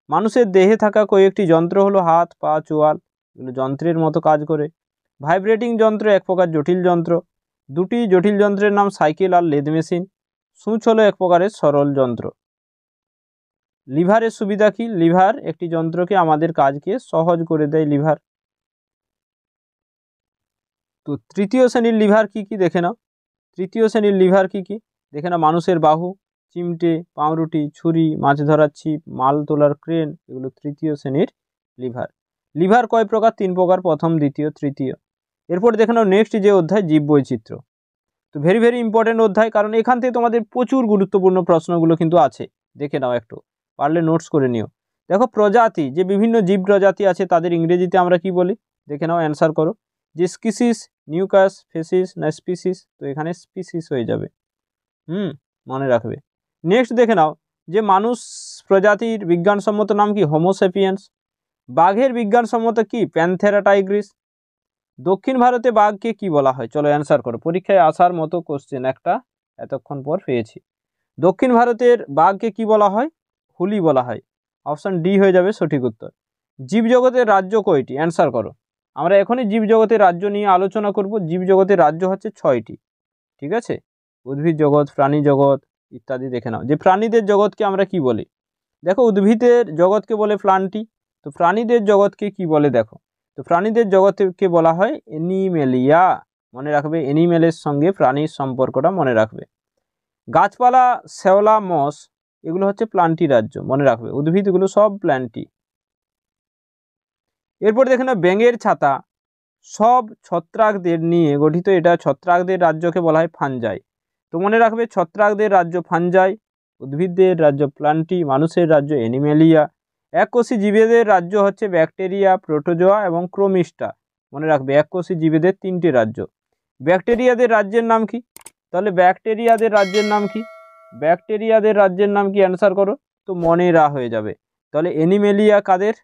মানুষের দেহে থাকা কয়েকটি যন্ত্র হলো হাত, পা, চোয়াল, এগুলো যন্ত্রের মতো কাজ করে। ভাইব্রেটিং যন্ত্র এক প্রকার জটিল যন্ত্র। দুটি জটিল যন্ত্রের নাম সাইকেল আর লেদ মেশিন। সূচ হলো এক প্রকারের সরল যন্ত্র। লিভারের সুবিধা কি? লিভার একটি যন্ত্রকে আমাদের কাজকে সহজ করে দেয় লিভার। তো তৃতীয় শ্রেণীর লিভার কি কি দেখে নাও। তৃতীয় শ্রেণীর লিভার কি কি দেখে নাও। মানুষের বাহু, চিমটে, পাউরুটি, ছুরি, মাছ ধরার ছিপ, মাল তোলার ক্রেন, এগুলো তৃতীয় শ্রেণীর লিভার। লিভার কয় প্রকার? 3 প্রকার, প্রথম, দ্বিতীয়, তৃতীয়। এরপর দেখে নাও নেক্সট যে অধ্যায় জীববৈচিত্র্য। তো ভেরি ভেরি ইম্পর্টেন্ট অধ্যায়, কারণ এখান থেকে তোমাদের প্রচুর গুরুত্বপূর্ণ প্রশ্নগুলো কিন্তু আছে। দেখে নাও, একটু পারলে নোটস করে নিও। দেখো প্রজাতি, যে বিভিন্ন জীব প্রজাতি আছে তাদের ইংরেজিতে আমরা কি বলি? দেখে নাও, অ্যান্সার করো। যে স্কিসিস, নিউকাস, ফেসিস না স্পিসিস? তো এখানে স্পিসিস হয়ে যাবে। মনে রাখবে। নেক্সট দেখে নাও যে মানুষ প্রজাতির বিজ্ঞানসম্মত নাম কি? হোমোসেপিয়েন্স। বাঘের বিজ্ঞানসম্মত কি? Panthera Tigris. দক্ষিণ ভারতে বাঘকে কি বলা হয়? চলো অ্যান্সার করো, পরীক্ষায় আসার মতো কোশ্চেন একটা এতক্ষণ পর পেয়েছি। দক্ষিণ ভারতের বাঘকে কি বলা হয়? হুলি বলা হয়। অপশন ডি হয়ে যাবে সঠিক উত্তর। জীবজগতের রাজ্য কয়টি? অ্যান্সার করো। আমরা এখনই জীবজগতের রাজ্য নিয়ে আলোচনা করব। জীবজগতের রাজ্য হচ্ছে 6টি, ঠিক আছে? উদ্ভিদ জগৎ, প্রাণী জগৎ ইত্যাদি। দেখে নাও যে প্রাণীদের জগৎকে আমরা কি বলি। দেখো উদ্ভিদের জগৎকে বলে প্লান্টি। তো প্রাণীদের জগৎকে কি বলে? দেখো, তো প্রাণীদের জগৎকে বলা হয় এনিমেলিয়া। মনে রাখবে, এনিমেলের সঙ্গে প্রাণীর সম্পর্কটা মনে রাখবে। গাছপালা, শ্যাওলা, মস, এগুলো হচ্ছে প্লান্টি রাজ্য, মনে রাখবে। উদ্ভিদগুলো সব প্লান্টি। এরপর দেখে নাও ব্যাঙের ছাতা সব ছত্রাকদের নিয়ে গঠিত, এটা ছত্রাকদের রাজ্যকে বলা হয় ফানজাই। তো মনে রাখবে ছত্রাকদের রাজ্য ফানজাই, উদ্ভিদদের রাজ্য প্লান্টি, মানুষের রাজ্য অ্যানিমেলিয়া। এককোষী জীবেদের রাজ্য হচ্ছে ব্যাকটেরিয়া, প্রোটোজোয়া এবং ক্রোমিস্টা। মনে রাখবে এককোষী জীবেদের 3টে রাজ্য। ব্যাকটেরিয়াদের রাজ্যের নাম কি? তাহলে ব্যাকটেরিয়াদের রাজ্যের নাম কি? ব্যাকটেরিয়াদের রাজ্যের নাম কি? অ্যান্সার করো। তো মনেরা হয়ে যাবে। তাহলে অ্যানিমেলিয়া কাদের?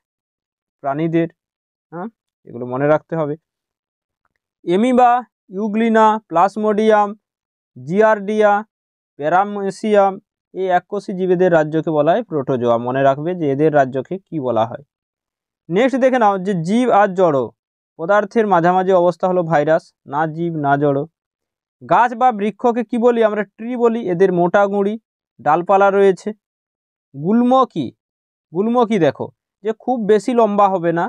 প্রাণীদের। হ্যাঁ, এগুলো মনে রাখতে হবে। Amoeba, euglena, plasmodium, giardia, paramecium, এই এককোষী জীবেদের রাজ্যকে বলা হয় প্রোটোজোয়া। মনে রাখবে যে এদের রাজ্যকে কি বলা হয়। নেক্সট দেখে নাও যে জীব আর জড় পদার্থের মাঝামাঝি অবস্থা হলো ভাইরাস, না জীব না জড়। গাছ বা বৃক্ষকে কি বলি? আমরা ট্রি বলি। এদের মোটা গুঁড়ি, ডালপালা রয়েছে। গুল্ম কি? গুল্ম কি দেখো যে খুব বেশি লম্বা হবে না,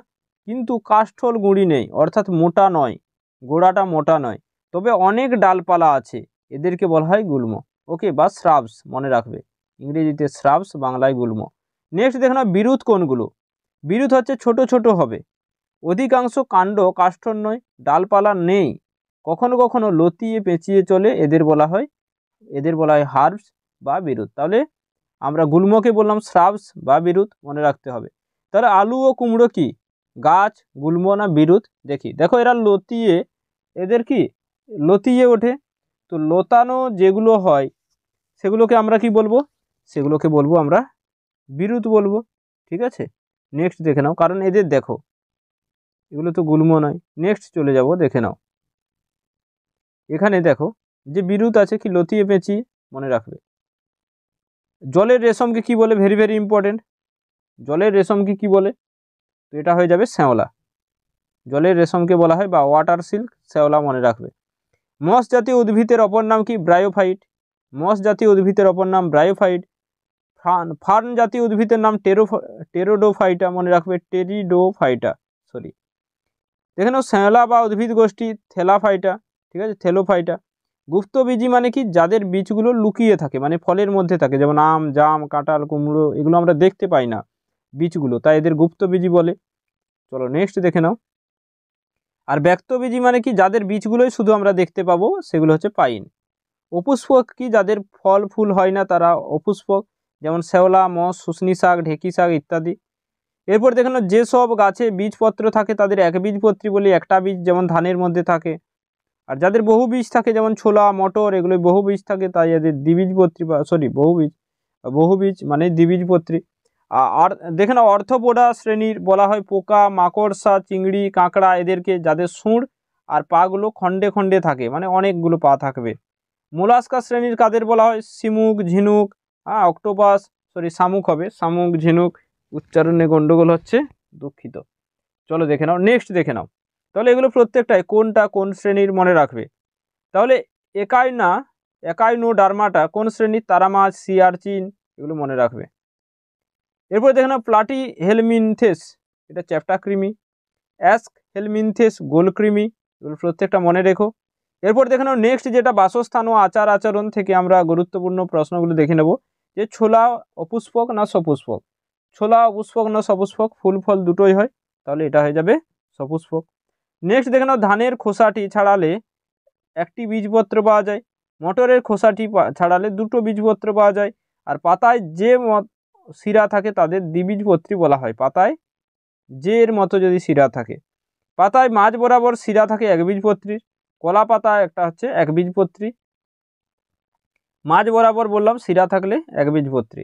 কিন্তু কাষ্ঠল গুঁড়ি নেই, অর্থাৎ মোটা নয়, গোড়াটা মোটা নয়, তবে অনেক ডালপালা আছে, এদেরকে বলা হয় গুল্ম। ওকে, বা শ্রাবস, মনে রাখবে। ইংরেজিতে শ্রাবস, বাংলায় গুল্ম। নেক্সট দেখো না বিরুৎ কোনগুলো? বিরুৎ হচ্ছে ছোট ছোট হবে, অধিকাংশ কাণ্ড কাষ্ঠল নয়, ডালপালা নেই, কখনো কখনো লতিয়ে পেঁচিয়ে চলে, এদের বলা হয় হার্বস বা বিরুৎ। তাহলে আমরা গুল্মকে বললাম শ্রাবস বা বিরুৎ, মনে রাখতে হবে। তাহলে আলু ও কুমড়ো কি? গাছ, গুল্ম না বিরুৎ? দেখো এরা লতিয়ে, এদের কি লতিয়ে ওঠে। তো লতানো যেগুলো হয় সেগুলোকে আমরা কি বলবো? সেগুলোকে বলবো আমরা বিরুৎ বলবো, ঠিক আছে? নেক্সট দেখে নাও, কারণ এদের দেখো এগুলো তো গুল্ম নয়। নেক্সট চলে যাব, দেখে নাও এখানে দেখো যে বিরুৎ আছে কি লতিয়ে পেঁচিয়ে, মনে রাখবে। জলের রেশমকে কি বলে? ভেরি ভেরি ইম্পর্টেন্ট, জলের রেশমকে কি বলে? তো এটা হয়ে যাবে শ্যাওলা। জলের রেশমকে বলা হয় বা ওয়াটার সিল্ক, শ্যাওলা মনে রাখবে। মস জাতীয় উদ্ভিদের অপর নাম কি? ব্রায়োফাইট। মস জাতীয় উদ্ভিদের অপর নাম ব্রায়োফাইট। ফার্ন জাতীয় উদ্ভিদের নাম টেরোডোফাইটা, মনে রাখবে টেরিডোফাইটা, সরি। দেখে নাও শ্যাওলা বা উদ্ভিদ গোষ্ঠী থেলাফাইটা, ঠিক আছে, থেলোফাইটা। গুপ্তবীজি মানে কি? যাদের বীজগুলো লুকিয়ে থাকে, মানে ফলের মধ্যে থাকে, যেমন আম, জাম, কাঁঠাল, কুমড়ো, এগুলো আমরা দেখতে পাই না বীজগুলো, তাই এদের গুপ্তবীজি বলে। চলো নেক্সট দেখে নাও। আর ব্যক্তবীজি মানে কি? যাদের বীজগুলোই শুধু আমরা দেখতে পাবো, সেগুলো হচ্ছে পাইন। অপুষ্পক কি? যাদের ফল ফুল হয় না, তারা অপুষ্পক, যেমন শ্যাওলা, মস, শুষ্নী শাক, ঢেঁকি শাক ইত্যাদি। এরপর দেখে নাও, যেসব গাছে বীজপত্র থাকে তাদের একবীজপত্রী বলি, একটা বীজ, যেমন ধানের মধ্যে থাকে। আর যাদের বহু বীজ থাকে, যেমন ছোলা, মটর, এগুলো বহু বীজ থাকে, তাই এদের দ্বিবীজপত্রী বা বহু বীজ মানে দ্বিবীজপত্রী। আর দেখে নাও, অর্থোপোডা শ্রেণীর বলা হয় পোকা, মাকড়সা, চিংড়ি, কাঁকড়া এদেরকে, যাদের সুঁড় আর পাগুলো খণ্ডে খণ্ডে থাকে, মানে অনেকগুলো পা থাকবে। মোলাস্কা শ্রেণীর কাদের বলা হয়? শিমুক, ঝিনুক, অক্টোপাস, শামুক হবে, শামুক, ঝিনুক, উচ্চারণে গন্ডগোল হচ্ছে, দুঃখিত। চলো দেখে নাও, নেক্সট দেখে নাও। তাহলে এগুলো প্রত্যেকটাই কোনটা কোন শ্রেণীর মনে রাখবে। তাহলে একাইনোডার্মাটা কোন শ্রেণীর? তারা মাছ, সি আর্চিন, এগুলো মনে রাখবে। এরপর দেখে নাও, প্লাটি হেলমিনথেস, এটা চ্যাপ্টা কৃমি। অ্যাস্ক হেলমিনথেস গোলকৃমি, এগুলো প্রত্যেকটা মনে রেখো। এরপর দেখে নাও নেক্সট, যেটা বাসস্থান ও আচার আচরণ থেকে আমরা গুরুত্বপূর্ণ প্রশ্নগুলো দেখে নেব, যে ছোলা অপুষ্পক না সপুষ্পক? ছোলা অপুষ্পক না সপুষ্পক? ফুল ফল দুটোই হয়, তাহলে এটা হয়ে যাবে সপুষ্পক। নেক্সট দেখে নাও, ধানের খোসাটি ছাড়ালে একটি বীজপত্র পাওয়া যায়, মটরের খোসাটি ছাড়ালে দুটো বীজপত্র পাওয়া যায়, আর পাতায় যে শিরা থাকে তাদের দ্বিবীজপত্রী বলা হয়। পাতায় যে এর মতো যদি শিরা থাকে, পাতায় মাঝ বরাবর শিরা থাকে একবীজপত্রীর, কলা পাতা একটা হচ্ছে একবীজপত্রী, মাঝ বরাবর বললাম শিরা থাকলে একবীজপত্রী।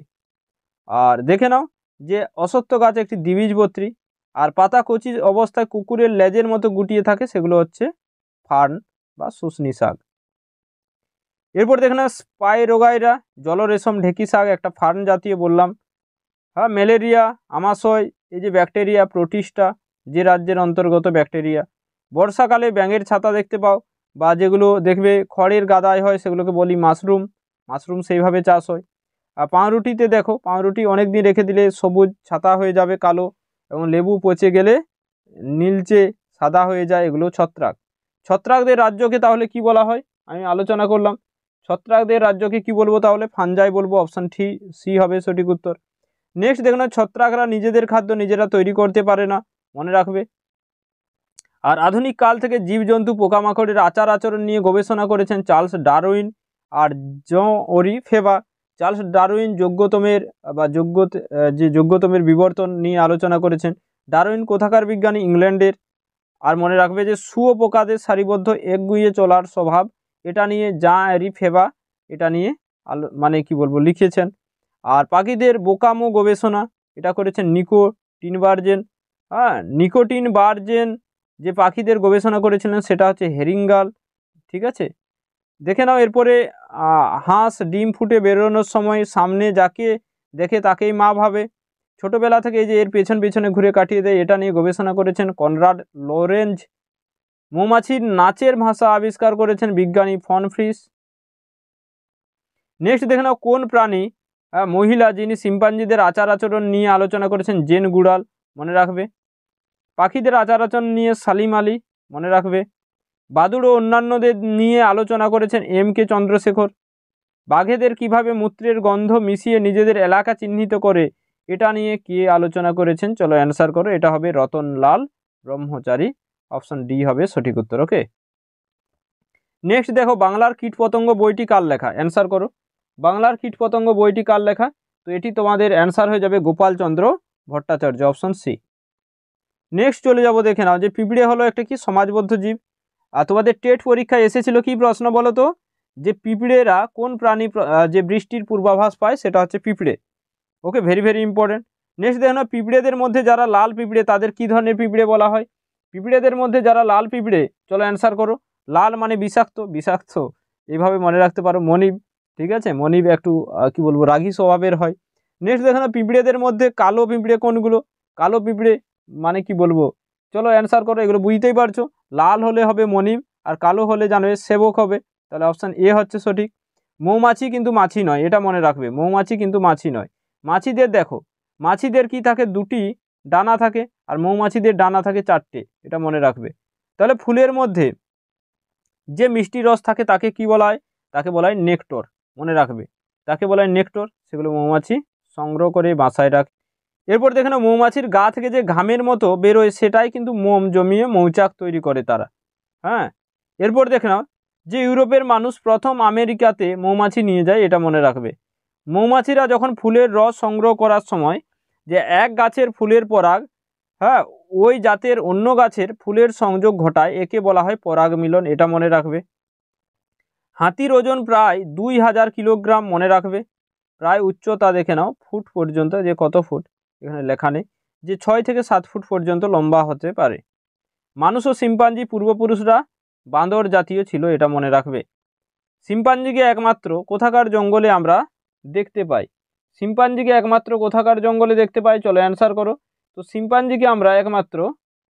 আর দেখে নাও যে অশ্বত্থ গাছ একটি দ্বিবীজপত্রী, আর পাতা কচি অবস্থায় কুকুরের লেজের মতো গুটিয়ে থাকে, সেগুলো হচ্ছে ফার্ন বা শুষ্নী শাক। এরপর দেখে নাও স্পাইরোগাইরা, জলরেশম, ঢেঁকি শাক একটা ফার্ন জাতীয় বললাম। হ্যাঁ, ম্যালেরিয়া, আমাশয়, এই যে ব্যাকটেরিয়া প্রোটিস্টা, যে রাজ্যের অন্তর্গত ব্যাকটেরিয়া। বর্ষাকালে ব্যাঙের ছাতা দেখতে পাও, বা যেগুলো দেখবে খড়ের গাদায় হয়, সেগুলোকে বলি মাশরুম, মাশরুম সেইভাবে চাষ হয়। আর পাউরুটিতে দেখো, পাউরুটি অনেক দিন রেখে দিলে সবুজ ছাতা হয়ে যাবে কালো, এবং লেবু পচে গেলে নীলচে সাদা হয়ে যায়, এগুলো ছত্রাক। ছত্রাকদের রাজ্যকে তাহলে কি বলা হয়? আমি আলোচনা করলাম। ছত্রাকদের রাজ্যকে কি বলবো? তাহলে ফানজাই বলবো, অপশন সি হবে সঠিক উত্তর। নেক্সট দেখুন, ছত্রাকরা নিজেদের খাদ্য নিজেরা তৈরি করতে পারে না, মনে রাখবে। আর আধুনিক কাল থেকে জীবজন্তু, পোকামাকড়ের আচার আচরণ নিয়ে গবেষণা করেছেন চার্লস ডারউইন আর জন ওরিফেবা। চার্লস ডারউইন যোগ্যতমের বিবর্তন নিয়ে আলোচনা করেছেন। ডারউইন কোথাকার বিজ্ঞানী? ইংল্যান্ডের। আর মনে রাখবে যে শুয়োপোকাদের সারিবদ্ধ একগুঁয়ে চলার স্বভাব, এটা নিয়ে জন ওরিফেবা এটা নিয়ে মানে কি বলবো লিখেছেন। আর পাখিদের বোকামো গবেষণা, এটা করেছেন নিকো টিনবার্জেন। নিকোটিনবার্জেন যে পাখিদের গবেষণা করেছিলেন সেটা হচ্ছে হেরিঙ্গাল, ঠিক আছে। দেখে নাও এরপরে, হাঁস ডিম ফুটে বেরোনোর সময় সামনে যাকে দেখে তাকেই মা ভাবে। ছোটবেলা থেকে এই যে এর পেছনে ঘুরে কাটিয়ে দেয়, এটা নিয়ে গবেষণা করেছেন কনরাড লোরেঞ্জ। মৌমাছির নাচের ভাষা আবিষ্কার করেছেন বিজ্ঞানী ফন ফ্রিস। নেক্সট দেখে নাও, কোন প্রাণী মহিলা যিনি শিম্পাঞ্জিদের আচার আচরণ নিয়ে আলোচনা করেছেন? জেন গুড়াল, মনে রাখবে। পাখিদের আচার আচরণ নিয়ে সালিম আলী, মনে রাখবে। বাদুড় ও অন্যান্যদের নিয়ে আলোচনা করেছেন এম.কে. চন্দ্রশেখর। বাঘেদের কিভাবে মূত্রের গন্ধ মিশিয়ে নিজেদের এলাকা চিহ্নিত করে, এটা নিয়ে কে আলোচনা করেছেন? চলো অ্যান্সার করো, এটা হবে রতনলাল ব্রহ্মচারী, অপশন ডি হবে সঠিক উত্তর। ওকে, নেক্সট দেখো, বাংলার কীটপতঙ্গ বইটি কার লেখা? অ্যান্সার করো, বাংলার কীটপতঙ্গ বইটি কার লেখা? তো এটি তোমাদের অ্যান্সার হয়ে যাবে Gopalchandra Bhattacharya, option C. Next চলে যাব, দেখে নাও যে পিঁপড়ে হলো একটা কি সমাজবদ্ধ জীব। আর তোমাদের টেট পরীক্ষায় এসেছিল কি প্রশ্ন বলো তো, যে পিঁপড়েরা কোন প্রাণী যে বৃষ্টির পূর্বাভাস পায়, সেটা হচ্ছে পিঁপড়ে। ওকে, ভেরি ভেরি ইম্পর্টেন্ট। নেক্সট দেখো, পিঁপড়েদের মধ্যে যারা লাল পিঁপড়ে তাদের কি ধরনের পিঁপড়ে বলা হয়? পিঁপড়েদের মধ্যে যারা লাল পিঁপড়ে, চলো অ্যান্সার করো। লাল মানে বিষাক্ত, বিষাক্ত এইভাবে মনে রাখতে পারো। মণি ঠিক আছে, মনিব একটু কি বলবো রাগী স্বভাবের হয়। নেক্সট দেখো না, পিঁপড়েদের মধ্যে কালো পিঁপড়ে কোনগুলো? কালো পিঁপড়ে মানে কি বলবো, চলো অ্যান্সার করো, এগুলো বুঝতেই পারছো। লাল হলে হবে মনিব, আর কালো হলে জানবে সেবক হবে। তাহলে অপশান এ হচ্ছে সঠিক। মৌমাছি কিন্তু মাছি নয়, এটা মনে রাখবে, মৌমাছি কিন্তু মাছি নয়। মাছিদের দেখো, মাছিদের কি থাকে, দুটি ডানা থাকে, আর মৌমাছিদের ডানা থাকে চারটে, এটা মনে রাখবে। তাহলে ফুলের মধ্যে যে মিষ্টি রস থাকে তাকে কি বলা হয়? তাকে বলা হয় নেক্টর, মনে রাখবে, তাকে বলা হয় নেক্টর। সেগুলো মৌমাছি সংগ্রহ করে বাসায় রাখে। এরপর দেখে না, মৌমাছির গা থেকে যে ঘামের মতো বেরোয় সেটাই কিন্তু মোম জমিয়ে মৌচাক তৈরি করে তারা। হ্যাঁ, এরপর দেখে নাও, যে ইউরোপের মানুষ প্রথম আমেরিকাতে মৌমাছি নিয়ে যায়, এটা মনে রাখবে। মৌমাছিরা যখন ফুলের রস সংগ্রহ করার সময় যে এক গাছের ফুলের পরাগ, হ্যাঁ, ওই জাতের অন্য গাছের ফুলের সংযোগ ঘটায়, একে বলা হয় পরাগ মিলন, এটা মনে রাখবে। হাতির ওজন প্রায় 2000 কিলোগ্রাম, মনে রাখবে। প্রায় উচ্চতা দেখে নাও ফুট পর্যন্ত, যে কত ফুট এখানে লেখা নেই, যে 6 থেকে 7 ফুট পর্যন্ত লম্বা হতে পারে। মানুষ ও শিম্পাঞ্জি পূর্বপুরুষরা বাঁদর জাতীয় ছিল, এটা মনে রাখবে। শিম্পাঞ্জিকে একমাত্র কোথাকার জঙ্গলে আমরা দেখতে পাই? শিম্পাঞ্জিকে একমাত্র কোথাকার জঙ্গলে দেখতে পাই? চলো অ্যান্সার করো। তো শিম্পাঞ্জিকে আমরা একমাত্র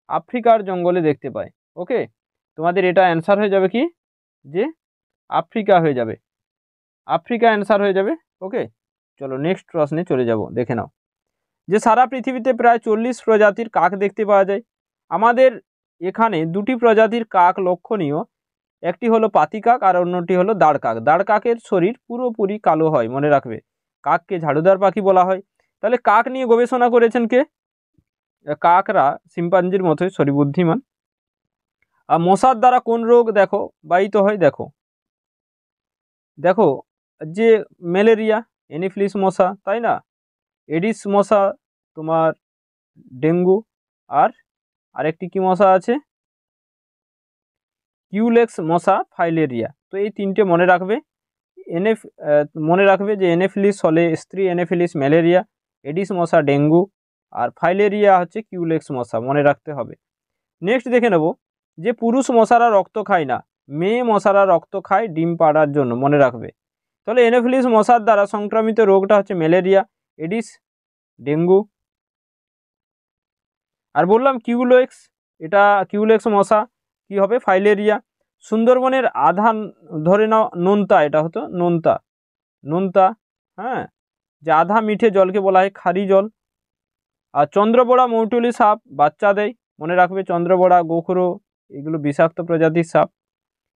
আফ্রিকার জঙ্গলে দেখতে পাই। ওকে, তোমাদের এটা অ্যান্সার হয়ে যাবে কি, যে আফ্রিকা হয়ে যাবে, আফ্রিকা অ্যান্সার হয়ে যাবে। ওকে, চলো নেক্সট প্রশ্নে চলে যাব, দেখে নাও। যে সারা পৃথিবীতে প্রায় 40 প্রজাতির কাক দেখতে পাওয়া যায়। আমাদের এখানে দুটি প্রজাতির কাক লক্ষণীয়, একটি হলো পাতি কাক আর অন্যটি হলো দাঁড় কাক। দাঁড় কাকের শরীর পুরোপুরি কালো হয়, মনে রাখবে। কাককে ঝাড়ুদার পাখি বলা হয়। তাহলে কাক নিয়ে গবেষণা করেছেন কে? কাকরা শিম্পাঞ্জির মতোই বুদ্ধিমান। আর মশার দ্বারা কোন রোগ দেখো বাহিত হয়? দেখো দেখো, যে ম্যালেরিয়া, এনিফিলিস মশা, তাই না, এডিস মশা, তোমার ডেঙ্গু, আর আরেকটি কি মশা আছে, কিউলেক্স মশা, ফাইলেরিয়া। তো এই তিনটে মনে রাখবে। মনে রাখবে যে এনেফিলিস হলে স্ত্রী এনেফিলিস ম্যালেরিয়া, এডিস মশা ডেঙ্গু, আর ফাইলেরিয়া হচ্ছে কিউলেক্স মশা, মনে রাখতে হবে। নেক্সট দেখে নেব, যে পুরুষ মশারা রক্ত খায় না, মেয়ে মশারা রক্ত খায় ডিম পাড়ার জন্য, মনে রাখবে। তাহলে এনোফিলিস মশার দ্বারা সংক্রামিত রোগটা হচ্ছে ম্যালেরিয়া, এডিস, ডেঙ্গু। আর বললাম কিউলেক্স, এটা কিউলেক্স মশা কি হবে? ফাইলেরিয়া। সুন্দরবনের আধা ধরে নাও নোনতা, এটা হতো নোনতা, নোনতা। হ্যাঁ, যে আধা মিঠে জলকে বলা হয় খারি জল। আর চন্দ্রবড়া মৌটুলি সাপ বাচ্চা দেয়, মনে রাখবে। চন্দ্রবড়া, গোখরো, এগুলো বিষাক্ত প্রজাতির সাপ।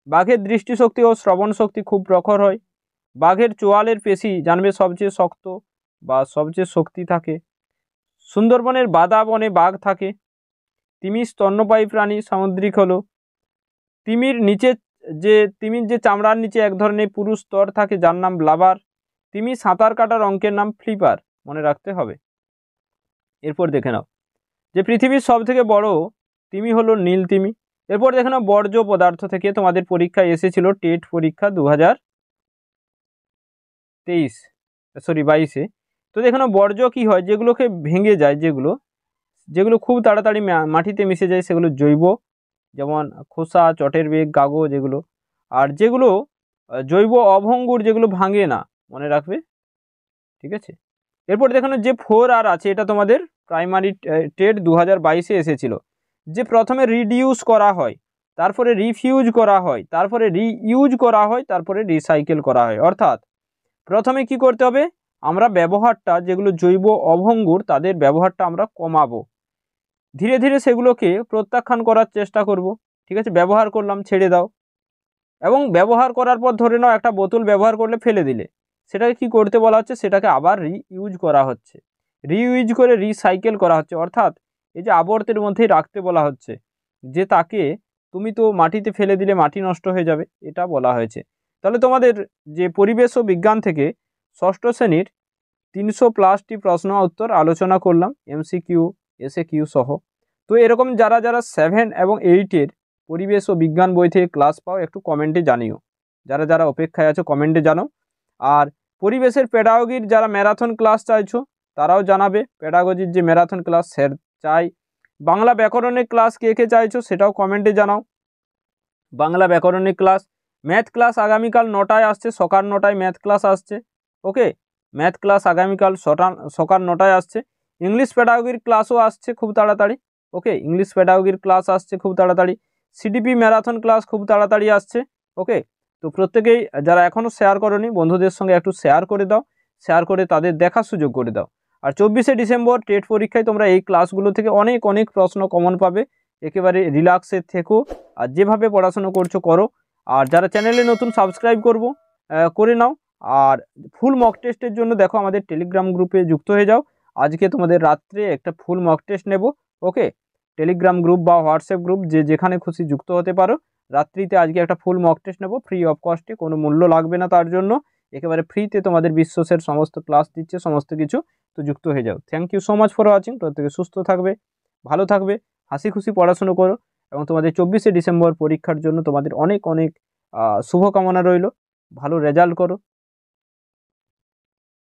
বাঘের দৃষ্টিশক্তি ও শ্রবণ শক্তি খুব প্রখর হয়। বাঘের চোয়ালের পেশি জানবে সবচেয়ে শক্ত বা সবচেয়ে শক্তি থাকে। সুন্দরবনের বাদা বনে বাঘ থাকে। তিমি স্তন্যপায়ী প্রাণী, সামুদ্রিক হলো। তিমির যে চামড়ার নিচে এক ধরনের পুরু স্তর থাকে যার নাম ব্লাবার। তিমি সাঁতার কাটার অঙ্কের নাম ফ্লিপার, মনে রাখতে হবে। এরপর দেখে নাও, যে পৃথিবীর সব থেকে বড় তিমি হলো নীল তিমি। এরপর দেখে নাও, বর্জ্য পদার্থ থেকে তোমাদের পরীক্ষায় এসেছিল টেট পরীক্ষা 2022-এ। তো দেখে নাও, বর্জ্য কি হয়, যেগুলোকে ভেঙে যায়, যেগুলো খুব তাড়াতাড়ি মাটিতে মিশে যায় সেগুলো জৈব, যেমন খোসা, চটের বেগ, কাগজ, এগুলো। আর যেগুলো জৈব অভঙ্গুর, যেগুলো ভাঙে না, মনে রাখবে। ঠিক আছে, এরপর দেখানো যে 4R আছে, এটা তোমাদের প্রাইমারি টেট 2022-এ এসেছিল। যে প্রথমে রিডিউস করা হয়, তারপরে রিফিউজ করা হয়, তারপরে রিইউজ করা হয়, তারপরে রিসাইকেল করা হয়। অর্থাৎ প্রথমে কি করতে হবে, আমরা ব্যবহারটা, যেগুলো জৈব অভঙ্গুর তাদের ব্যবহারটা আমরা কমাবো। ধীরে ধীরে সেগুলোকে প্রত্যাখ্যান করার চেষ্টা করব। ঠিক আছে, ব্যবহার করলাম, ছেড়ে দাও। এবং ব্যবহার করার পর ধরে নাও একটা বোতল ব্যবহার করলে ফেলে দিলে, সেটাকে কি করতে বলা হচ্ছে, সেটাকে আবার রিইউজ করা হচ্ছে, রিইউজ করে রিসাইকেল করা হচ্ছে। অর্থাৎ এই যে আবর্তের মধ্যেই রাখতে বলা হচ্ছে, যে তাকে তুমি তো মাটিতে ফেলে দিলে মাটি নষ্ট হয়ে যাবে, এটা বলা হয়েছে। তাহলে তোমাদের যে পরিবেশ ও বিজ্ঞান থেকে ষষ্ঠ শ্রেণীর 300+ প্রশ্ন উত্তর আলোচনা করলাম, MCQ, SAQ সহ। তো এরকম যারা 7 এবং 8-এর পরিবেশ ও বিজ্ঞান বই থেকে ক্লাস পাও, একটু কমেন্টে জানিও। যারা অপেক্ষায় আছো কমেন্টে জানাও। আর পরিবেশের পেডাগোজির যারা ম্যারাথন ক্লাস চাইছো তারাও জানাবে, পেডাগোজির যে ম্যারাথন ক্লাস স্যার চাই। বাংলা ব্যাকরণের ক্লাস কে কে চাইছো সেটাও কমেন্টে জানাও। বাংলা ব্যাকরণের ক্লাস ম্যাথ ক্লাস আগামীকাল 9টায় আসছে, সকাল 9টায় ম্যাথ ক্লাস আসছে। ওকে, ম্যাথ ক্লাস আগামীকাল সকাল 9টায় আসছে। ইংলিশ পেডাগোগির ক্লাসও আসছে খুব তাড়াতাড়ি। ওকে, ইংলিশ পেডাগোগির ক্লাস আসছে খুব তাড়াতাড়ি। সিডিপি ম্যারাথন ক্লাস খুব তাড়াতাড়ি আসছে। ওকে, তো প্রত্যেকেই যারা এখনও শেয়ার করোনি বন্ধুদের সঙ্গে একটু শেয়ার করে দাও, শেয়ার করে তাদের দেখার সুযোগ করে দাও। আর 24শে ডিসেম্বর টেট পরীক্ষায় তোমরা এই ক্লাসগুলো থেকে অনেক অনেক প্রশ্ন কমন পাবে। একেবারে রিল্যাক্সে থেকো, আর যেভাবে পড়াশুনো করছো করো। আর যারা চ্যানেলে নতুন সাবস্ক্রাইব করে নাও। আর ফুল মক টেস্টের জন্য দেখো আমাদের টেলিগ্রাম গ্রুপে যুক্ত হয়ে যাও। আজকে তোমাদের রাত্রে একটা ফুল মক টেস্ট নেব। ওকে, টেলিগ্রাম গ্রুপ বা হোয়াটসঅ্যাপ গ্রুপ যেখানে খুশি যুক্ত হতে পারো। রাত্রিতে আজকে একটা ফুল মক টেস্ট নেব ফ্রি অফ কস্টে, কোনো মূল্য লাগবে না তার জন্য। একেবারে ফ্রিতে তোমাদের বিশ্বসের সমস্ত ক্লাস দিচ্ছে, সমস্ত কিছু। তো যুক্ত হয়ে যাও। Thank you so much for watching. প্রত্যেকে সুস্থ থাকবে, ভালো থাকবে, হাসি খুশি পড়াশুনো করো, এবং তোমাদের 24শে ডিসেম্বর পরীক্ষার জন্য তোমাদের অনেক অনেক শুভকামনা রইল। ভালো রেজাল্ট করো।